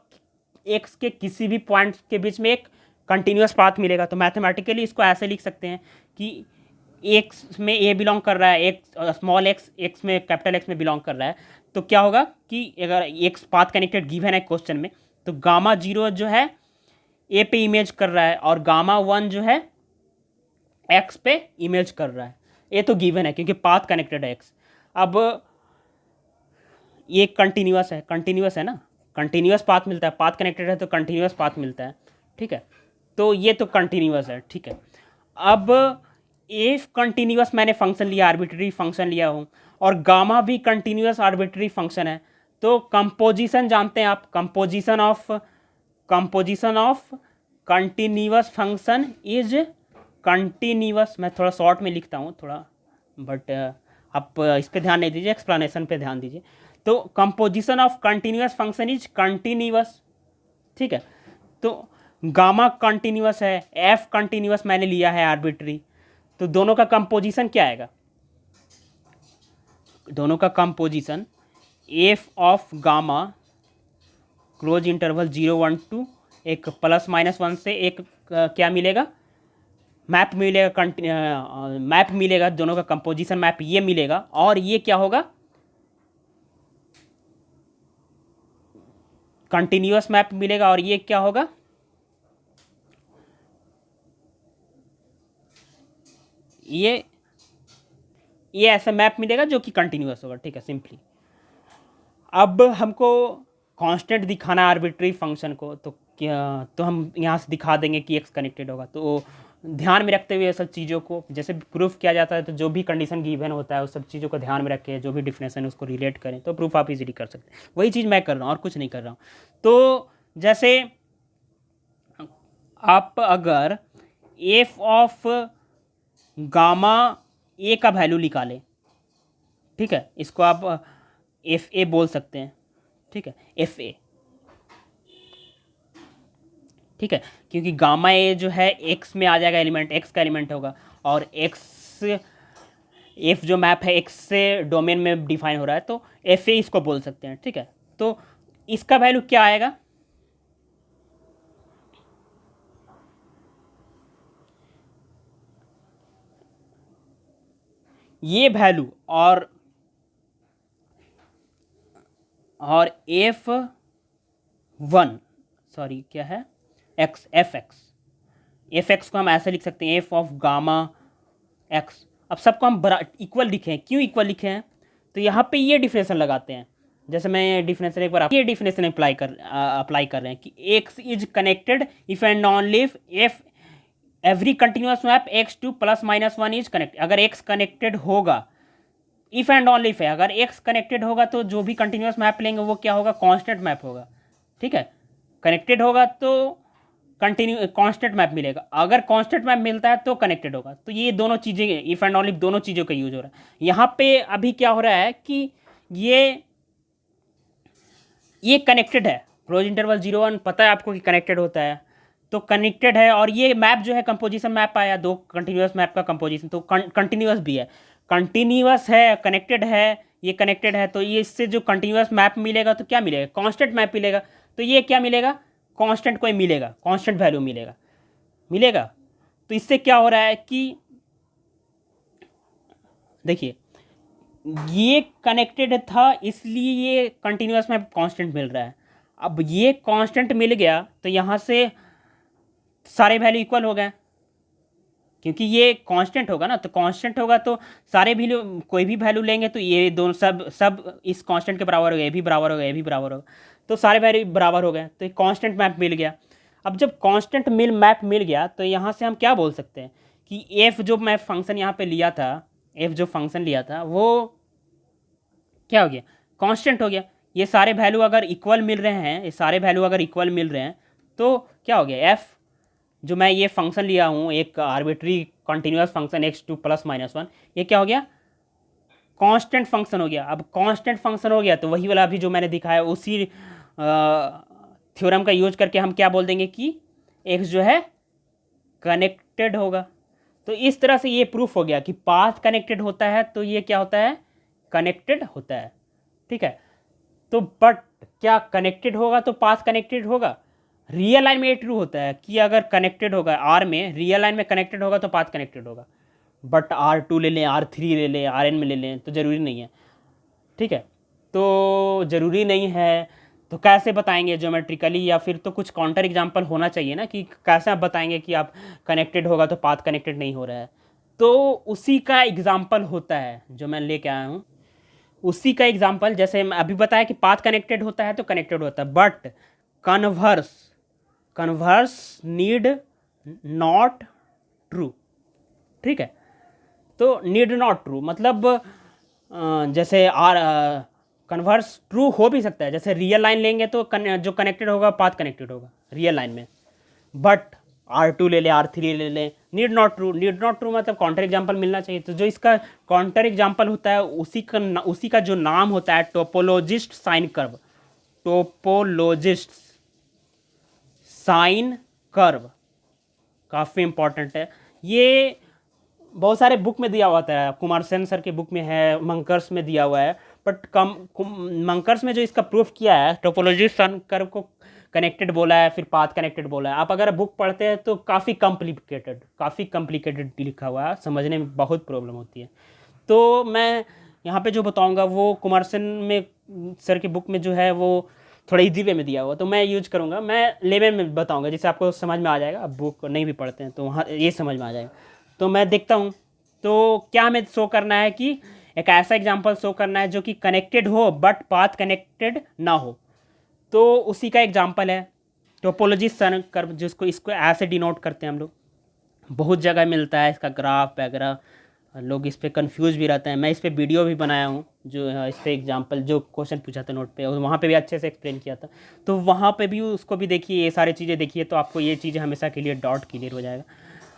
एक्स के किसी भी पॉइंट के बीच में एक कंटिन्यूस पाथ मिलेगा। तो मैथमेटिकली इसको ऐसे लिख सकते हैं कि एक्स में ए बिलोंग कर रहा है, एक स्मॉल एक्स में कैपिटल एक्स में बिलोंग कर रहा है, तो क्या होगा कि अगर एक्स पाथ कनेक्टेड गिवन है क्वेश्चन में, तो Γ0 जो है ए पे इमेज कर रहा है, और Γ1 जो है एक्स पे इमेज कर रहा है। ये तो गिवन है क्योंकि पाथ कनेक्टेड है एक्स। अब ये कंटिन्यूस है ना, कंटिन्यूस पाथ मिलता है, पाथ कनेक्टेड है तो कंटिन्यूस पाथ मिलता है। ठीक है, तो ये तो कंटिन्यूस है। ठीक है, अब एफ कंटिन्यूस मैंने फंक्शन लिया, आर्बिट्री फंक्शन लिया हूँ, और गामा भी कंटिन्यूस आर्बिट्री फंक्शन है, तो कंपोजिशन जानते हैं आप, composition of continuous function is continuous, मैं थोड़ा शॉर्ट में लिखता हूँ थोड़ा, बट आप इस पे ध्यान नहीं दीजिए, एक्सप्लेनेशन पे ध्यान दीजिए। तो composition of continuous function is continuous, ठीक है। तो गामा कंटिन्यूअस है, एफ कंटिन्यूअस मैंने लिया है आर्बिट्री, तो दोनों का कंपोजिशन क्या आएगा, दोनों का composition F of gamma close interval 0 1 2, एक +-1 से एक क्या मिलेगा, मैप मिलेगा, मैप मिलेगा, दोनों का कंपोजिशन मैप ये मिलेगा, और ये क्या होगा, कंटिन्यूअस मैप मिलेगा, और ये क्या होगा, ये ऐसा मैप मिलेगा जो कि कंटिन्यूअस होगा, ठीक है, सिंपली। अब हमको कांस्टेंट दिखाना है आर्बिट्री फंक्शन को, तो क्या, तो हम यहाँ से दिखा देंगे कि एक्स कनेक्टेड होगा। तो ध्यान में रखते हुए ये सब चीज़ों को जैसे प्रूफ किया जाता है, तो जो भी कंडीशन गिवन होता है उस सब चीज़ों को ध्यान में रख के जो भी डिफिनेशन है उसको रिलेट करें, तो प्रूफ आप इजीली कर सकते हैं। वही चीज़ मैं कर रहा हूँ और कुछ नहीं कर रहा हूँ। तो जैसे आप अगर एफ ऑफ गामा ए का वैल्यू निकालें, ठीक है, इसको आप एफ ए बोल सकते हैं, ठीक है, एफ ए, ठीक है, क्योंकि गामा ए जो है एक्स में आ जाएगा, एलिमेंट एक्स का एलिमेंट होगा, और एक्स एफ जो मैप है एक्स से डोमेन में डिफाइन हो रहा है, तो एफ ए इसको बोल सकते हैं, ठीक है। तो इसका वैल्यू क्या आएगा, ये वैल्यू और एफ वन, सॉरी क्या है, एक्स, एफ एक्स को हम ऐसे लिख सकते हैं, एफ ऑफ गामा एक्स। अब सबको हम इक्वल लिखे हैं, क्यों इक्वल लिखे हैं, तो यहाँ पे ये डिफिनेशन लगाते हैं, जैसे मैं डिफिनेशन एक बार ये डिफिनेशन अप्लाई कर रहे हैं कि X is connected if and only if F every continuous map X to +-1 is connect. अगर एक्स कनेक्टेड होगा, इफ एंड ओनली इफ है, अगर एक्स कनेक्टेड होगा तो जो भी कंटिन्यूअस मैप लेंगे वो क्या होगा, कांस्टेंट मैप होगा, ठीक है। कनेक्टेड होगा तो कंटिन्यू कांस्टेंट मैप मिलेगा, अगर कांस्टेंट मैप मिलता है तो कनेक्टेड होगा। तो ये दोनों चीज़ें, इफ एंड ओनली दोनों चीज़ों का यूज हो रहा है यहाँ पे। अभी क्या हो रहा है कि ये कनेक्टेड है, क्लोज इंटरवल 0 1 पता है आपको कि कनेक्टेड होता है, तो कनेक्टेड है, और ये मैप जो है कंपोजिशन मैप आया, दो कंटिन्यूअस मैप का कंपोजिशन, तो कंटिन्यूअस भी है, कंटिन्यूअस है, कनेक्टेड है, ये कनेक्टेड है, तो ये इससे जो कंटिन्यूअस मैप मिलेगा तो क्या मिलेगा, कांस्टेंट मैप मिलेगा। तो ये क्या मिलेगा, कांस्टेंट कोई मिलेगा, कांस्टेंट वैल्यू मिलेगा। तो इससे क्या हो रहा है कि देखिए ये कनेक्टेड था इसलिए ये कंटिन्यूअस मैप कांस्टेंट मिल रहा है। अब ये कांस्टेंट मिल गया तो यहाँ से सारे वैल्यू इक्वल हो गए, क्योंकि ये कांस्टेंट होगा ना, तो कांस्टेंट होगा तो सारे वैल्यू, कोई भी वैल्यू लेंगे तो ये दोनों सब इस कांस्टेंट के बराबर हो गए, ये भी बराबर होगा, ये भी बराबर होगा, तो सारे वैल्यू बराबर हो गए, तो एक कांस्टेंट मैप मिल गया। अब जब कांस्टेंट मैप मिल गया तो यहाँ से हम क्या बोल सकते हैं कि एफ जो मैं फंक्शन यहाँ पे लिया था, एफ जो फंक्शन लिया था वो क्या हो गया, कांस्टेंट हो गया। ये सारे वैल्यू अगर इक्वल मिल रहे हैं, ये सारे वैल्यू अगर इक्वल मिल रहे हैं तो क्या हो गया, एफ जो मैं ये फंक्शन लिया हूँ, एक आर्बिट्री कंटिन्यूअस फंक्शन x2 +-1, ये क्या हो गया, कांस्टेंट फंक्शन हो गया। अब कांस्टेंट फंक्शन हो गया तो वही वाला अभी जो मैंने दिखाया उसी थ्योरम का यूज करके हम क्या बोल देंगे कि x जो है कनेक्टेड होगा। तो इस तरह से ये प्रूफ हो गया कि पाथ कनेक्टेड होता है तो ये क्या होता है, कनेक्टेड होता है, ठीक है। तो बट क्या कनेक्टेड होगा तो पाथ कनेक्टेड होगा, रियल लाइन में ये ट्रू होता है कि अगर कनेक्टेड होगा आर में, रियल लाइन में कनेक्टेड होगा तो पाथ कनेक्टेड होगा, बट R2 ले लें, R3 ले लें, Rn में ले लें तो ज़रूरी नहीं है, ठीक है। तो ज़रूरी नहीं है तो कैसे बताएंगे ज्योमेट्रिकली, या फिर तो कुछ काउंटर एग्जांपल होना चाहिए ना कि कैसे आप बताएंगे कि आप कनेक्टेड होगा तो पाथ कनेक्टेड नहीं हो रहा है। तो उसी का एग्जाम्पल होता है जो मैं लेके आया हूँ, उसी का एग्जाम्पल, जैसे मैं अभी बताया कि पाथ कनेक्टेड होता है तो कनेक्टेड होता है, but converse need not true, ठीक है। तो नीड नॉट ट्रू मतलब जैसे कन्वर्स ट्रू हो भी सकता है, जैसे रियल लाइन लेंगे तो जो कनेक्टेड होगा पाथ कनेक्टेड होगा रियल लाइन में, बट R2 ले लें, R3 ले लें, need not true, need not true मतलब काउंटर एग्जाम्पल मिलना चाहिए। तो जो इसका काउंटर एग्जाम्पल होता है उसी का जो नाम होता है topologist sine curve, topologist sine curve काफ़ी इंपॉर्टेंट है। ये बहुत सारे बुक में दिया हुआ था, कुमार सेन सर के बुक में है, मंकर्स में दिया हुआ है, बट मंकर्स में जो इसका प्रूफ किया है टोपोलॉजी सन कर्व को कनेक्टेड बोला है, फिर पाथ कनेक्टेड बोला है। आप अगर बुक पढ़ते हैं तो काफ़ी कॉम्प्लिकेटेड लिखा हुआ है, समझने में बहुत प्रॉब्लम होती है। तो मैं यहाँ पे जो बताऊँगा वो कुमार सेन में सर की बुक में जो है वो थोड़ा इजी वे में दिया हुआ, तो मैं यूज करूँगा, मैं लेवल में बताऊँगा जिससे आपको समझ में आ जाएगा। आप बुक नहीं भी पढ़ते हैं तो वहाँ ये समझ में आ जाएगा। तो मैं देखता हूँ, तो क्या हमें शो करना है कि एक ऐसा एग्जांपल शो करना है जो कि कनेक्टेड हो बट पाथ कनेक्टेड ना हो। तो उसी का एग्जांपल है टोपोलॉजी सन कर्व, जिसको इसको ऐसे डिनोट करते हैं हम लोग। बहुत जगह मिलता है इसका ग्राफ वगैरह, लोग इस पर कन्फ्यूज भी रहते हैं। मैं इस पर वीडियो भी बनाया हूँ, जो है इस पर एग्जांपल जो क्वेश्चन पूछा था नोट पे, और वहाँ पे भी अच्छे से एक्सप्लेन किया था। तो वहाँ पे भी उसको भी देखिए, ये सारी चीज़ें देखिए, तो आपको ये चीज़ें हमेशा के लिए डॉट क्लियर हो जाएगा।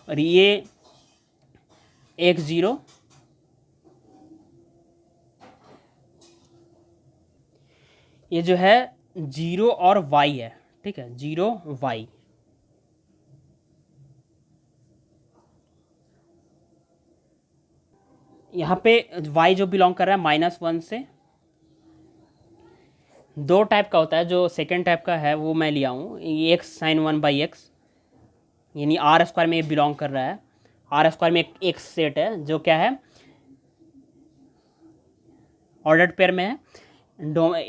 और ये x0 ये जो है 0 और y है, ठीक है, 0 y। यहाँ पे y जो बिलोंग कर रहा है -1 से, दो टाइप का होता है। जो सेकेंड टाइप का है वो मैं लिया हूँ, ये x sin 1/x, यानी आर स्क्वायर में ये बिलोंग कर रहा है। आर स्क्वायर में एक एक्स सेट है जो क्या है, ऑर्डर्ड पेयर में है,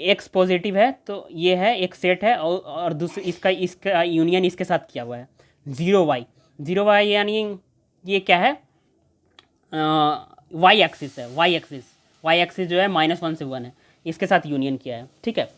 एक्स पॉजिटिव है, तो ये है एक सेट है, और दूसरी इसका यूनियन इसके साथ किया हुआ है। 0 y यानी ये क्या है, वाई एक्सिस है, वाई एक्सिस जो है -1 से 1 है, इसके साथ यूनियन किया है, ठीक है।